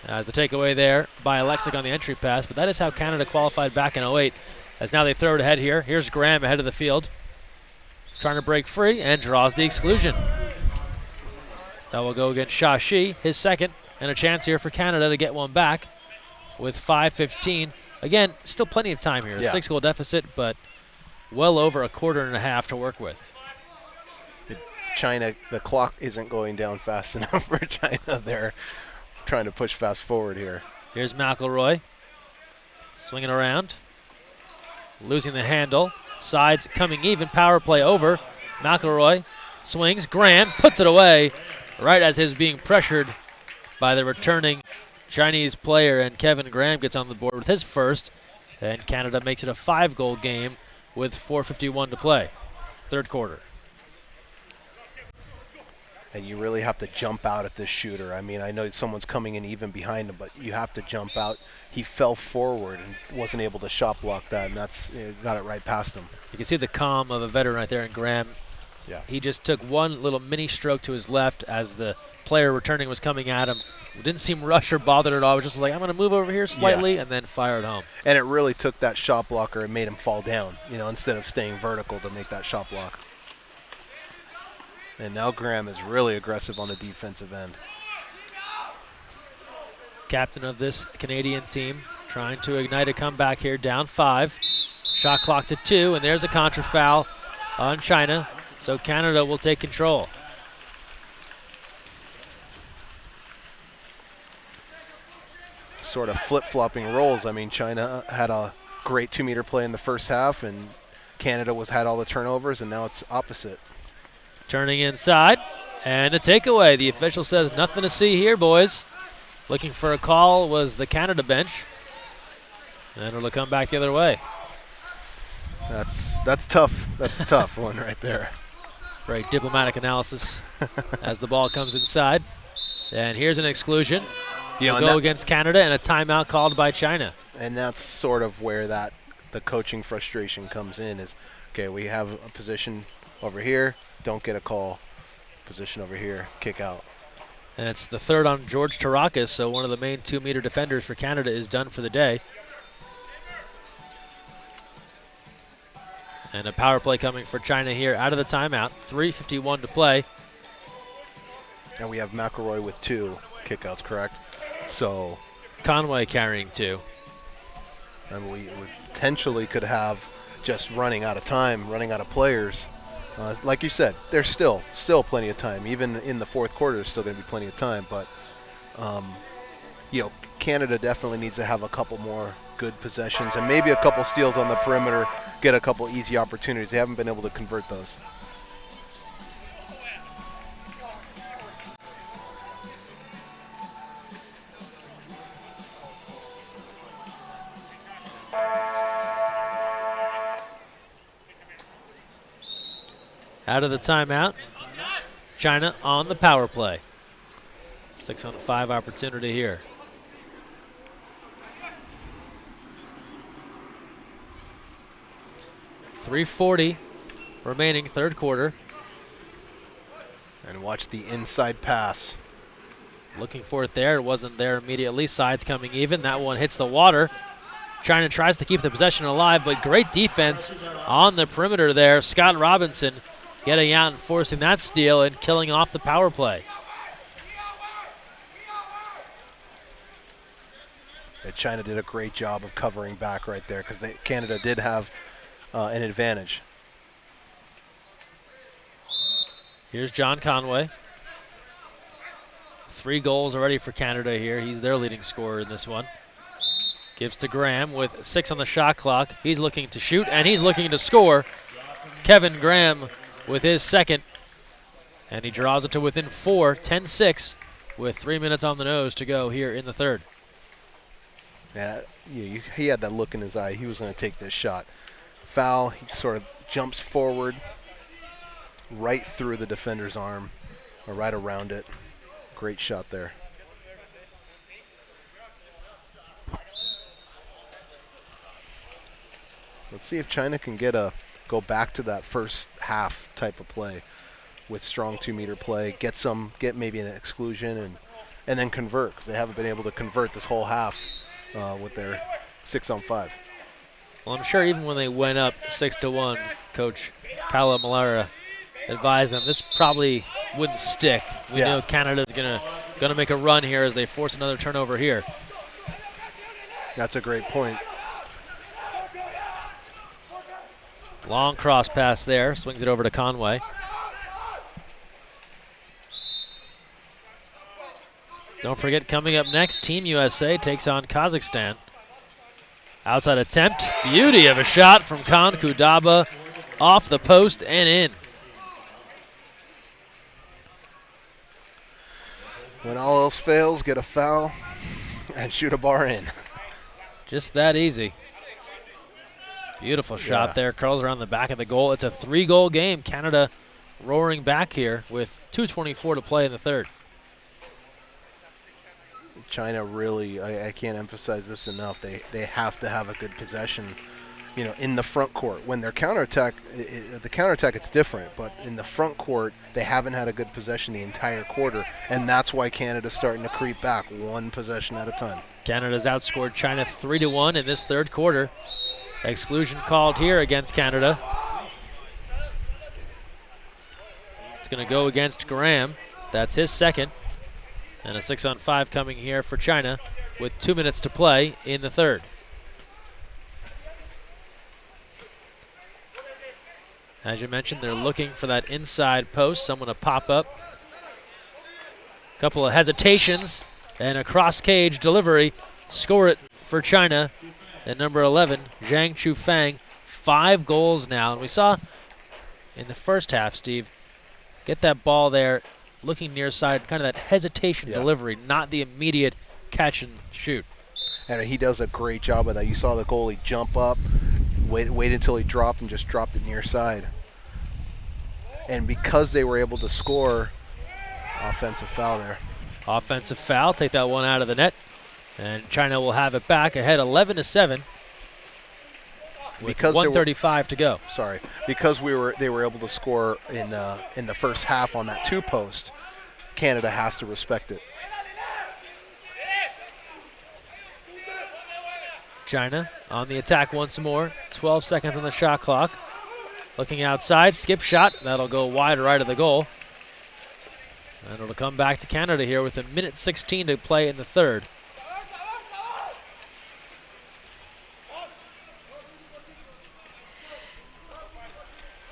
As the takeaway there by Alexic on the entry pass, but that is how Canada qualified back in 08. As now they throw it ahead here. Here's Graham ahead of the field, trying to break free and draws the exclusion. That will go against Shashi, his second, and a chance here for Canada to get one back with 5:15. Again, still plenty of time here. A 6-goal deficit, but well over a quarter and a half to work with. China, the clock isn't going down fast enough for China. They're trying to push fast forward here. Here's McElroy swinging around, losing the handle. Sides coming even, power play over. McElroy swings, Graham puts it away right as he's being pressured by the returning Chinese player, and Kevin Graham gets on the board with his first, and Canada makes it a 5-goal game with 4:51 to play, third quarter. And you really have to jump out at this shooter. I mean, I know someone's coming in even behind him, but you have to jump out. He fell forward and wasn't able to shot block that, and that's got it right past him. You can see the calm of a veteran right there in Graham. Yeah. He just took one little mini stroke to his left as the player returning was coming at him. Didn't seem rushed or bothered at all. It was just like, I'm going to move over here slightly and then fire it home. And it really took that shot blocker and made him fall down, instead of staying vertical to make that shot block. And now Graham is really aggressive on the defensive end. Captain of this Canadian team trying to ignite a comeback here, down 5. Shot clock to 2, and there's a contra foul on China. So Canada will take control. Sort of flip-flopping roles. I mean, China had a great 2-meter play in the first half, and Canada had all the turnovers, and now it's opposite. Turning inside, and a takeaway. The official says nothing to see here, boys. Looking for a call was the Canada bench, and it'll come back the other way. That's tough. That's a tough one right there. Very diplomatic analysis as the ball comes inside. And here's an exclusion. We'll go against Canada, and a timeout called by China. And that's sort of where the coaching frustration comes in is, okay, we have a position over here, don't get a call. Position over here, kick out. And it's the third on George Tarakas, so one of the main 2-meter defenders for Canada is done for the day. And a power play coming for China here out of the timeout. 3:51 to play. And we have McElroy with 2 kickouts, correct? So Conway carrying 2. And we potentially could have just running out of time, running out of players. Like you said, there's still plenty of time. Even in the fourth quarter, there's still going to be plenty of time. But, Canada definitely needs to have a couple more good possessions and maybe a couple steals on the perimeter, get a couple easy opportunities. They haven't been able to convert those. Out of the timeout, China on the power play. 6-on-5 opportunity here. .340 remaining, third quarter. And watch the inside pass. Looking for it there. It wasn't there immediately. Sides coming even. That one hits the water. China tries to keep the possession alive, but great defense on the perimeter there. Scott Robinson getting out and forcing that steal and killing off the power play. China did a great job of covering back right there because Canada did have an advantage. Here's John Conway. 3 goals already for Canada here. He's their leading scorer in this one. Gives to Graham with 6 on the shot clock. He's looking to shoot, and he's looking to score. Kevin Graham with his second. And he draws it to within 4, 10-6, with 3 minutes on the nose to go here in the third. Yeah, he had that look in his eye. He was going to take this shot. Foul, he sort of jumps forward right through the defender's arm, or right around it. Great shot there. Let's see if China can go back to that first half type of play with strong 2-meter play, get maybe an exclusion and then convert, because they haven't been able to convert this whole half with their 6-on-5. Well, I'm sure even when they went up 6-1, Coach Paolo Malera advised them this probably wouldn't stick. We know Canada's gonna make a run here as they force another turnover here. That's a great point. Long cross pass there, swings it over to Conway. Don't forget, coming up next, Team USA takes on Kazakhstan. Outside attempt, beauty of a shot from Khan Kudaba, off the post and in. When all else fails, get a foul and shoot a bar in. Just that easy. Beautiful shot there, curls around the back of the goal. It's a 3-goal game. Canada roaring back here with 2:24 to play in the third. China really, I can't emphasize this enough, they have to have a good possession, in the front court. When they're counterattack, the counterattack, it's different, but in the front court, they haven't had a good possession the entire quarter, and that's why Canada's starting to creep back one possession at a time. Canada's outscored China 3-1 in this third quarter. Exclusion called here against Canada. It's going to go against Graham. That's his second. And a 6-on-5 coming here for China with 2 minutes to play in the third. As you mentioned, they're looking for that inside post, someone to pop up. Couple of hesitations and a cross-cage delivery. Score it for China. At number 11, Zhang Chufang, 5 goals now. And we saw in the first half, Steve, get that ball there, looking near side, kind of that hesitation delivery, not the immediate catch and shoot. And he does a great job of that. You saw the goalie jump up, wait until he dropped, and just dropped it near side. And because they were able to score, offensive foul there. Offensive foul, take that one out of the net. And China will have it back ahead 11-7 with 1:35 to go. Sorry, because they were able to score in the first half on that 2-post, Canada has to respect it. China on the attack once more. 12 seconds on the shot clock. Looking outside, skip shot. That'll go wide right of the goal. And it'll come back to Canada here with 1:16 to play in the third.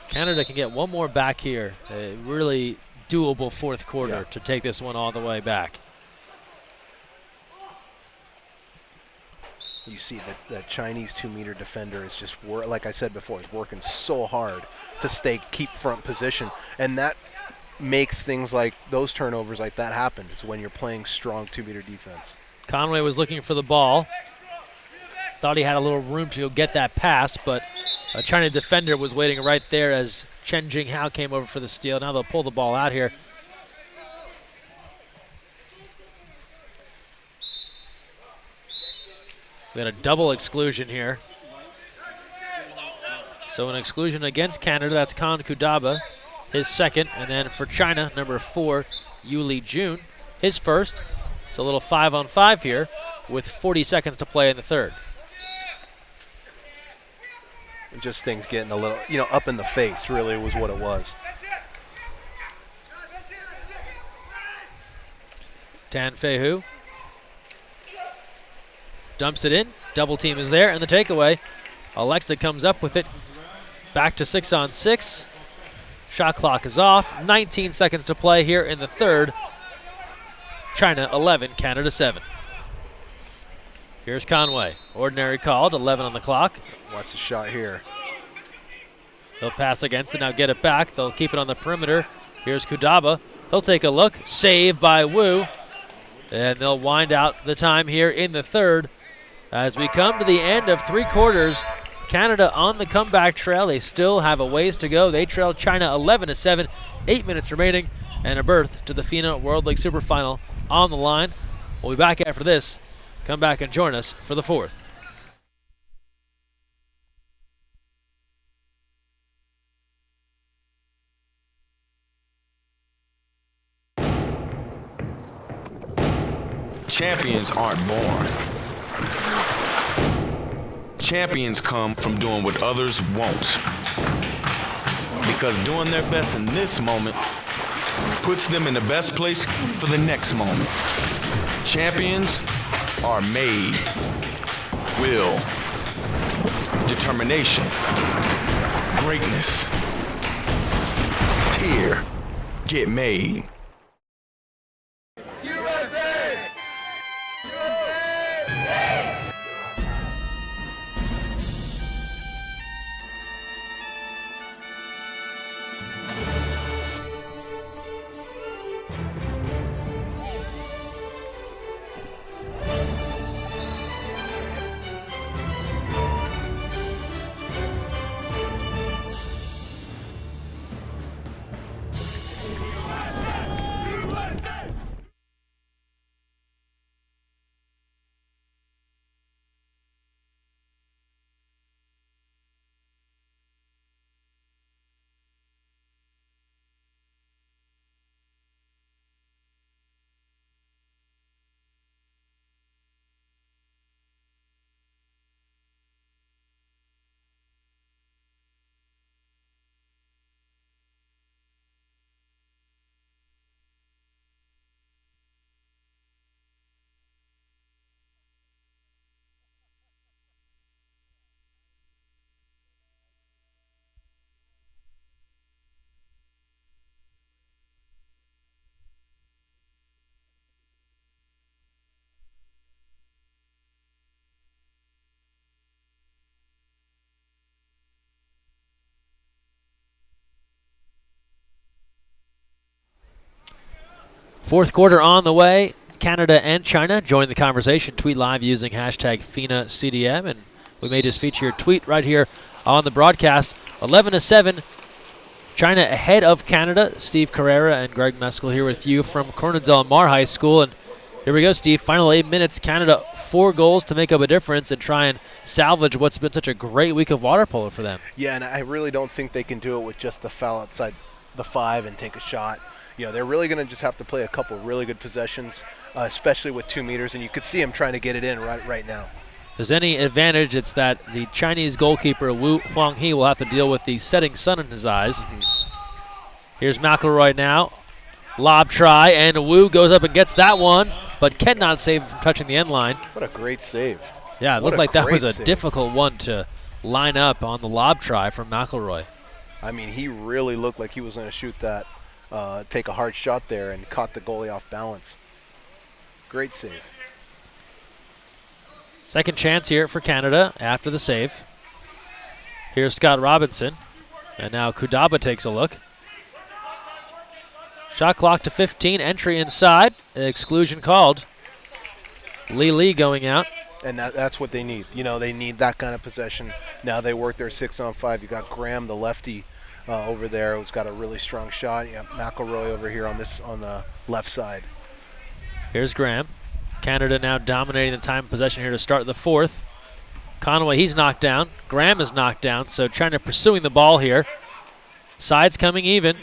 Canada can get one more back here. A really doable fourth quarter to take this one all the way back. You see that the Chinese 2-meter defender is just, like I said before, is working so hard to keep front position. And that makes things like those turnovers like that happen. It's when you're playing strong 2-meter defense. Conway was looking for the ball. Thought he had a little room to go get that pass, but a China defender was waiting right there as Chen Jinghao came over for the steal. Now they'll pull the ball out here. We had a double exclusion here. So an exclusion against Canada, that's Khan Kudaba, his second. And then for China, number 4, Yuli Jun, his first. So a little 5-on-5 here with 40 seconds to play in the third. Just things getting a little, up in the face really was what it was. Tan Feihu dumps it in. Double team is there, and the takeaway. Alexa comes up with it. Back to 6-on-6. Shot clock is off. 19 seconds to play here in the third. China 11, Canada 7. Here's Conway. Ordinary called, 11 on the clock. Watch the shot here. They'll pass against it, now get it back. They'll keep it on the perimeter. Here's Kudaba. He'll take a look. Save by Wu. And they'll wind out the time here in the third. As we come to the end of 3 quarters, Canada on the comeback trail. They still have a ways to go. They trail China 11-7, 8 minutes remaining, and a berth to the FINA World League Super Final on the line. We'll be back after this. Come back and join us for the fourth. Champions aren't born. Champions come from doing what others won't. Because doing their best in this moment puts them in the best place for the next moment. Champions are made. Will. Determination. Greatness. Tear. Get made. Fourth quarter on the way. Canada and China join the conversation. Tweet live using hashtag FINACDM, and we may just feature your tweet right here on the broadcast. 11-7, China ahead of Canada. Steve Carrera and Greg Meskel here with you from Corona Del Mar High School. And here we go, Steve. Final 8 minutes. Canada 4 goals to make up a difference and try and salvage what's been such a great week of water polo for them. Yeah, and I really don't think they can do it with just the foul outside the 5 and take a shot. You know, they're really going to just have to play a couple really good possessions, especially with 2 meters, and you could see him trying to get it in right now. If there's any advantage, it's that the Chinese goalkeeper, Wu Huanghee, will have to deal with the setting sun in his eyes. Here's McElroy now. Lob try, and Wu goes up and gets that one, but cannot save from touching the end line. What a great save. Yeah, it looked like that was a difficult one to line up on the lob try from McElroy. I mean, he really looked like he was going to shoot that, take a hard shot there, and caught the goalie off balance. Great save. Second chance here for Canada after the save. Here's Scott Robinson, and now Kudaba takes a look. Shot clock to 15, entry inside, exclusion called. Lee going out. And that's what they need. You know, they need that kind of possession. Now they work their 6-on-5. You got Graham, the lefty, over there, who's got a really strong shot. You have McElroy over here on the left side. Here's Graham. Canada now dominating the time of possession here to start the fourth. Conway, he's knocked down. Graham is knocked down, so China pursuing the ball here. Sides coming even.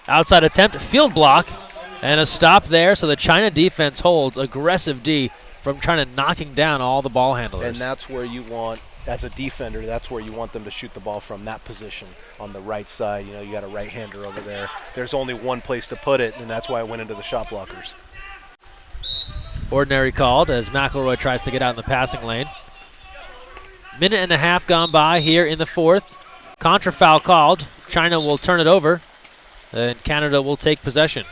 Outside attempt, field block, and a stop there, so the China defense holds. Aggressive D from China knocking down all the ball handlers. And that's where you want, as a defender, that's where you want them to shoot the ball from, that position on the right side. You know, you got a right-hander over there. There's only one place to put it, and that's why I went into the shot blockers. Ordinary called as McElroy tries to get out in the passing lane. Minute and a half gone by here in the fourth. Contra foul called. China will turn it over, and Canada will take possession.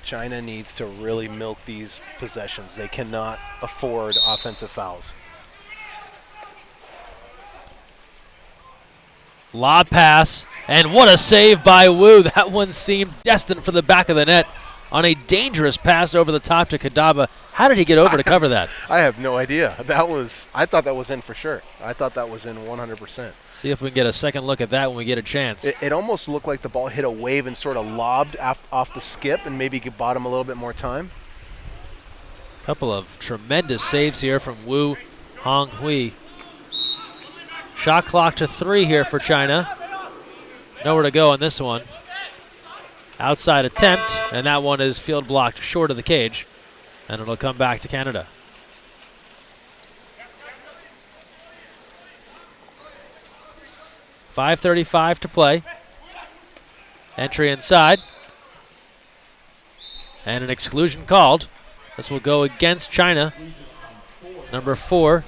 China needs to really milk these possessions. They cannot afford offensive fouls. Lob pass, and what a save by Wu. That one seemed destined for the back of the net on a dangerous pass over the top to Kadaba. How did he get over to cover that? I have no idea. I thought that was in for sure. I thought that was in 100%. See if we can get a second look at that when we get a chance. It almost looked like the ball hit a wave and sort of lobbed off the skip and maybe bought him a little bit more time. Couple of tremendous saves here from Wu Honghui. Shot clock to 3 here for China. Nowhere to go on this one. Outside attempt, and that one is field blocked short of the cage, and it'll come back to Canada. .5:35 to play. Entry inside. And an exclusion called. This will go against China. Number 4,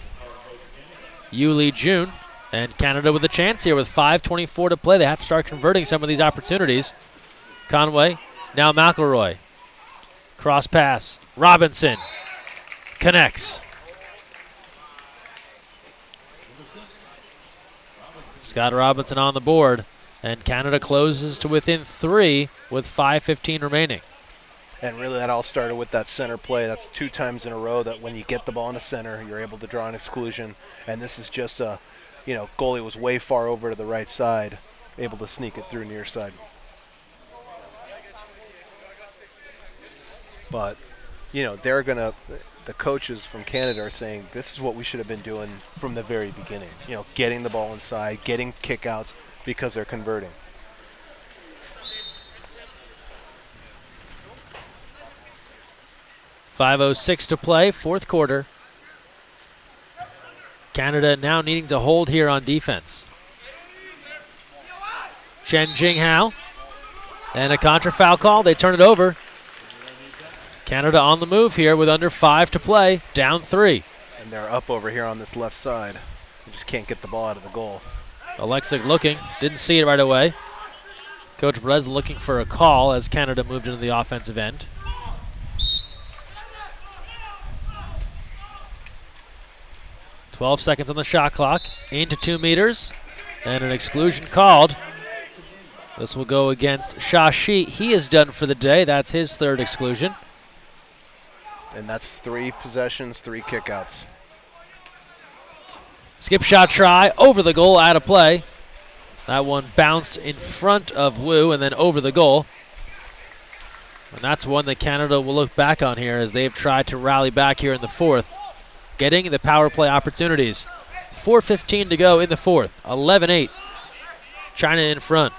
Yuli Jun. And Canada with a chance here with 5:24 to play. They have to start converting some of these opportunities. Conway, now McElroy. Cross pass. Robinson connects. Scott Robinson on the board. And Canada closes to within 3 with 5:15 remaining. And really that all started with that center play. That's 2 times in a row that when you get the ball in the center, you're able to draw an exclusion. And this is just a, goalie was way far over to the right side, able to sneak it through near side. But, the coaches from Canada are saying this is what we should have been doing from the very beginning. Getting the ball inside, getting kickouts because they're converting. .506 to play, 4th quarter. Canada now needing to hold here on defense. Chen Jinghao. And a contra foul call. They turn it over. Canada on the move here with under 5 to play, down 3. And they're up over here on this left side. They just can't get the ball out of the goal. Alexic looking, didn't see it right away. Coach Perez looking for a call as Canada moved into the offensive end. .12 seconds on the shot clock, into 2 meters, and an exclusion called. This will go against Shashi. He is done for the day. That's his 3rd exclusion. And that's 3 possessions, 3 kickouts. Skip shot try, over the goal, out of play. That one bounced in front of Wu and then over the goal. And that's one that Canada will look back on here as they've tried to rally back here in the 4th. Getting the power play opportunities. 4:15 to go in the 4th, 11-8. China in front.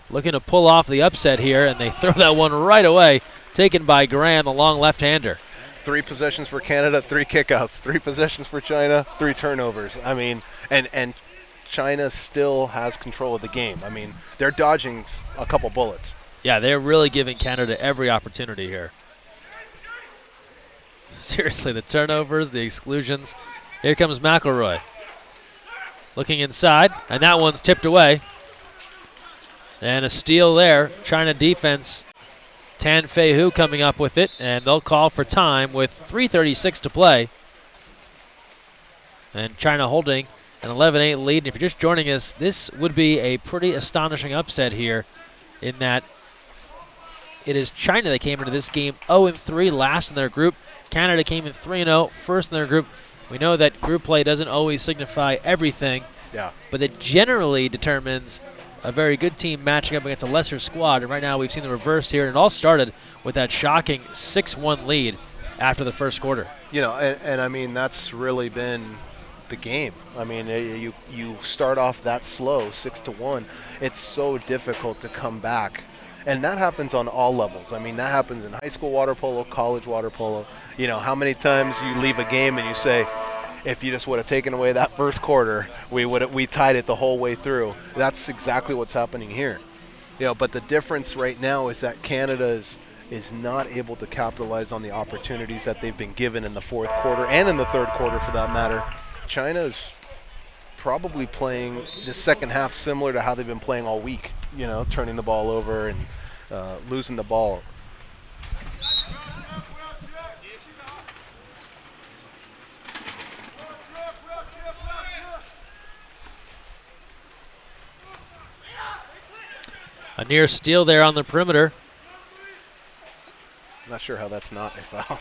Looking to pull off the upset here, and they throw that one right away. Taken by Graham, the long left-hander. 3 possessions for Canada, 3 kickouts. 3 possessions for China, 3 turnovers. I mean, and China still has control of the game. I mean, they're dodging a couple bullets. Yeah, they're really giving Canada every opportunity here. Seriously, the turnovers, the exclusions. Here comes McElroy. Looking inside, and that one's tipped away. And a steal there. China defense. Tan Fei Hu coming up with it, and they'll call for time with 3:36 to play. And China holding an 11-8 lead. And if you're just joining us, this would be a pretty astonishing upset here in that it is China that came into this game 0-3, last in their group. Canada came in 3-0, first in their group. We know that group play doesn't always signify everything, but it generally determines a very good team matching up against a lesser squad. And right now we've seen the reverse here, and it all started with that shocking 6-1 lead after the first quarter. And I mean, that's really been the game. I mean, you start off that slow, 6-1. It's so difficult to come back. And that happens on all levels. I mean, that happens in high school water polo, college water polo. How many times you leave a game and you say, if you just would have taken away that first quarter, we tied it the whole way through. That's exactly what's happening here. But the difference right now is that Canada is not able to capitalize on the opportunities that they've been given in the 4th quarter and in the 3rd quarter for that matter. China's probably playing the second half similar to how they've been playing all week, turning the ball over and losing the ball. A near steal there on the perimeter. Not sure how that's not a foul.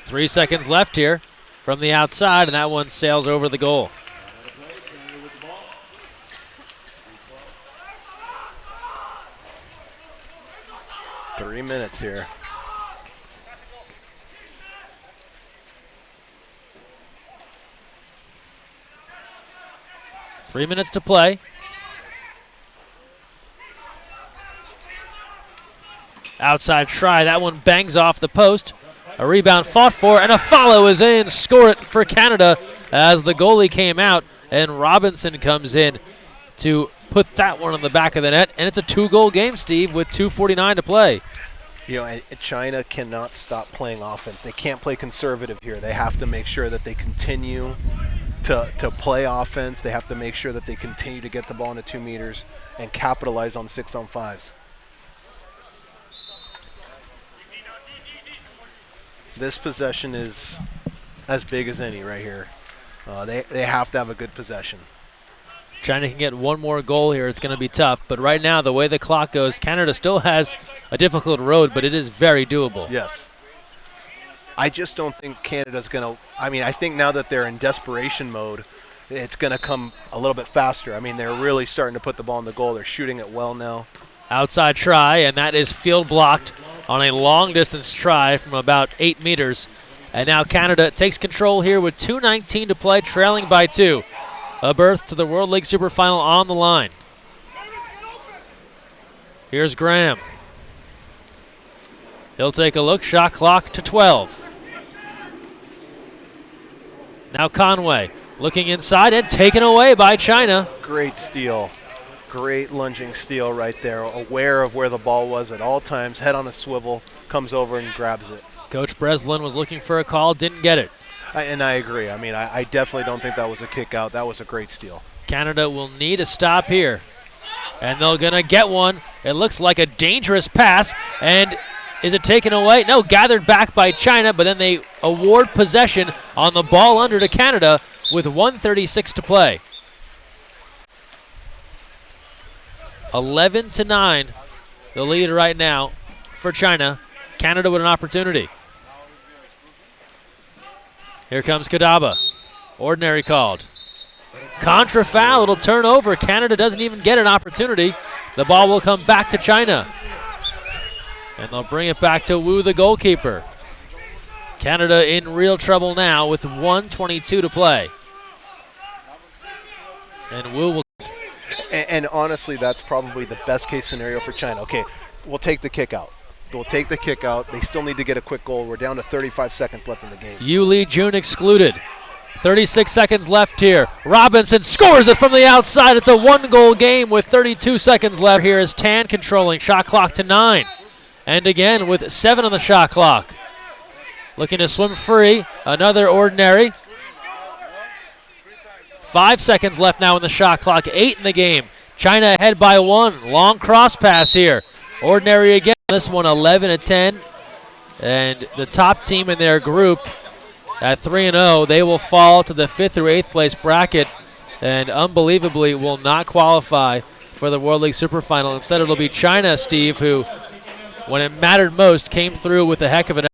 3 seconds left here from the outside, and that one sails over the goal. Three minutes here. Three minutes to play. Outside try, that one bangs off the post. A rebound fought for, and a follow is in. Score it for Canada as the goalie came out, and Robinson comes in to put that one on the back of the net. And it's a 2-goal game, Steve, with 2:49 to play. You know, China cannot stop playing offense. They can't play conservative here. They have to make sure that they continue to play offense. They have to make sure that they continue to get the ball into 2 meters and capitalize on 6-on-5s. This possession is as big as any right here. They have to have a good possession. China can get one more goal here. It's going to be tough. But right now, the way the clock goes, Canada still has a difficult road, but it is very doable. Yes. I just don't think Canada's going to – I mean, I think now that they're in desperation mode, it's going to come a little bit faster. I mean, they're really starting to put the ball in the goal. They're shooting it well now. Outside try, and that is field blocked on a long-distance try from about 8 meters. And now Canada takes control here with 2:19 to play, trailing by 2. A berth to the World League Super Final on the line. Here's Graham. He'll take a look. Shot clock to 12. Now Conway looking inside and taken away by China. Great steal. Great lunging steal right there. Aware of where the ball was at all times. Head on a swivel. Comes over and grabs it. Coach Breslin was looking for a call. Didn't get it. And I agree. I mean, I definitely don't think that was a kick out. That was a great steal. Canada will need a stop here. And they're going to get one. It looks like a dangerous pass. And is it taken away? No, gathered back by China, but then they award possession on the ball under to Canada with 1:36 to play. 11-9, the lead right now for China. Canada with an opportunity. Here comes Kadaba. Ordinary called. Contra foul, it'll turn over. Canada doesn't even get an opportunity. The ball will come back to China. And they'll bring it back to Wu, the goalkeeper. Canada in real trouble now with 1:22 to play. And Wu will... And honestly, that's probably the best case scenario for China. Okay, we'll take the kick out. We'll take the kick out. They still need to get a quick goal. We're down to 35 seconds left in the game. Yu Lee Jun excluded. 36 seconds left here. Robinson scores it from the outside. It's a 1-goal game with 32 seconds left. Here is Tan controlling. Shot clock to 9. And again with 7 on the shot clock. Looking to swim free. Another ordinary. 5 seconds left now in the shot clock. 8 in the game. China ahead by 1. Long cross pass here. Ordinary again. This one 11-10. And the top team in their group at 3-0, they will fall to the 5th through 8th place bracket and unbelievably will not qualify for the World League Super Final. Instead, it'll be China, Steve, who, when it mattered most, came through with a heck of an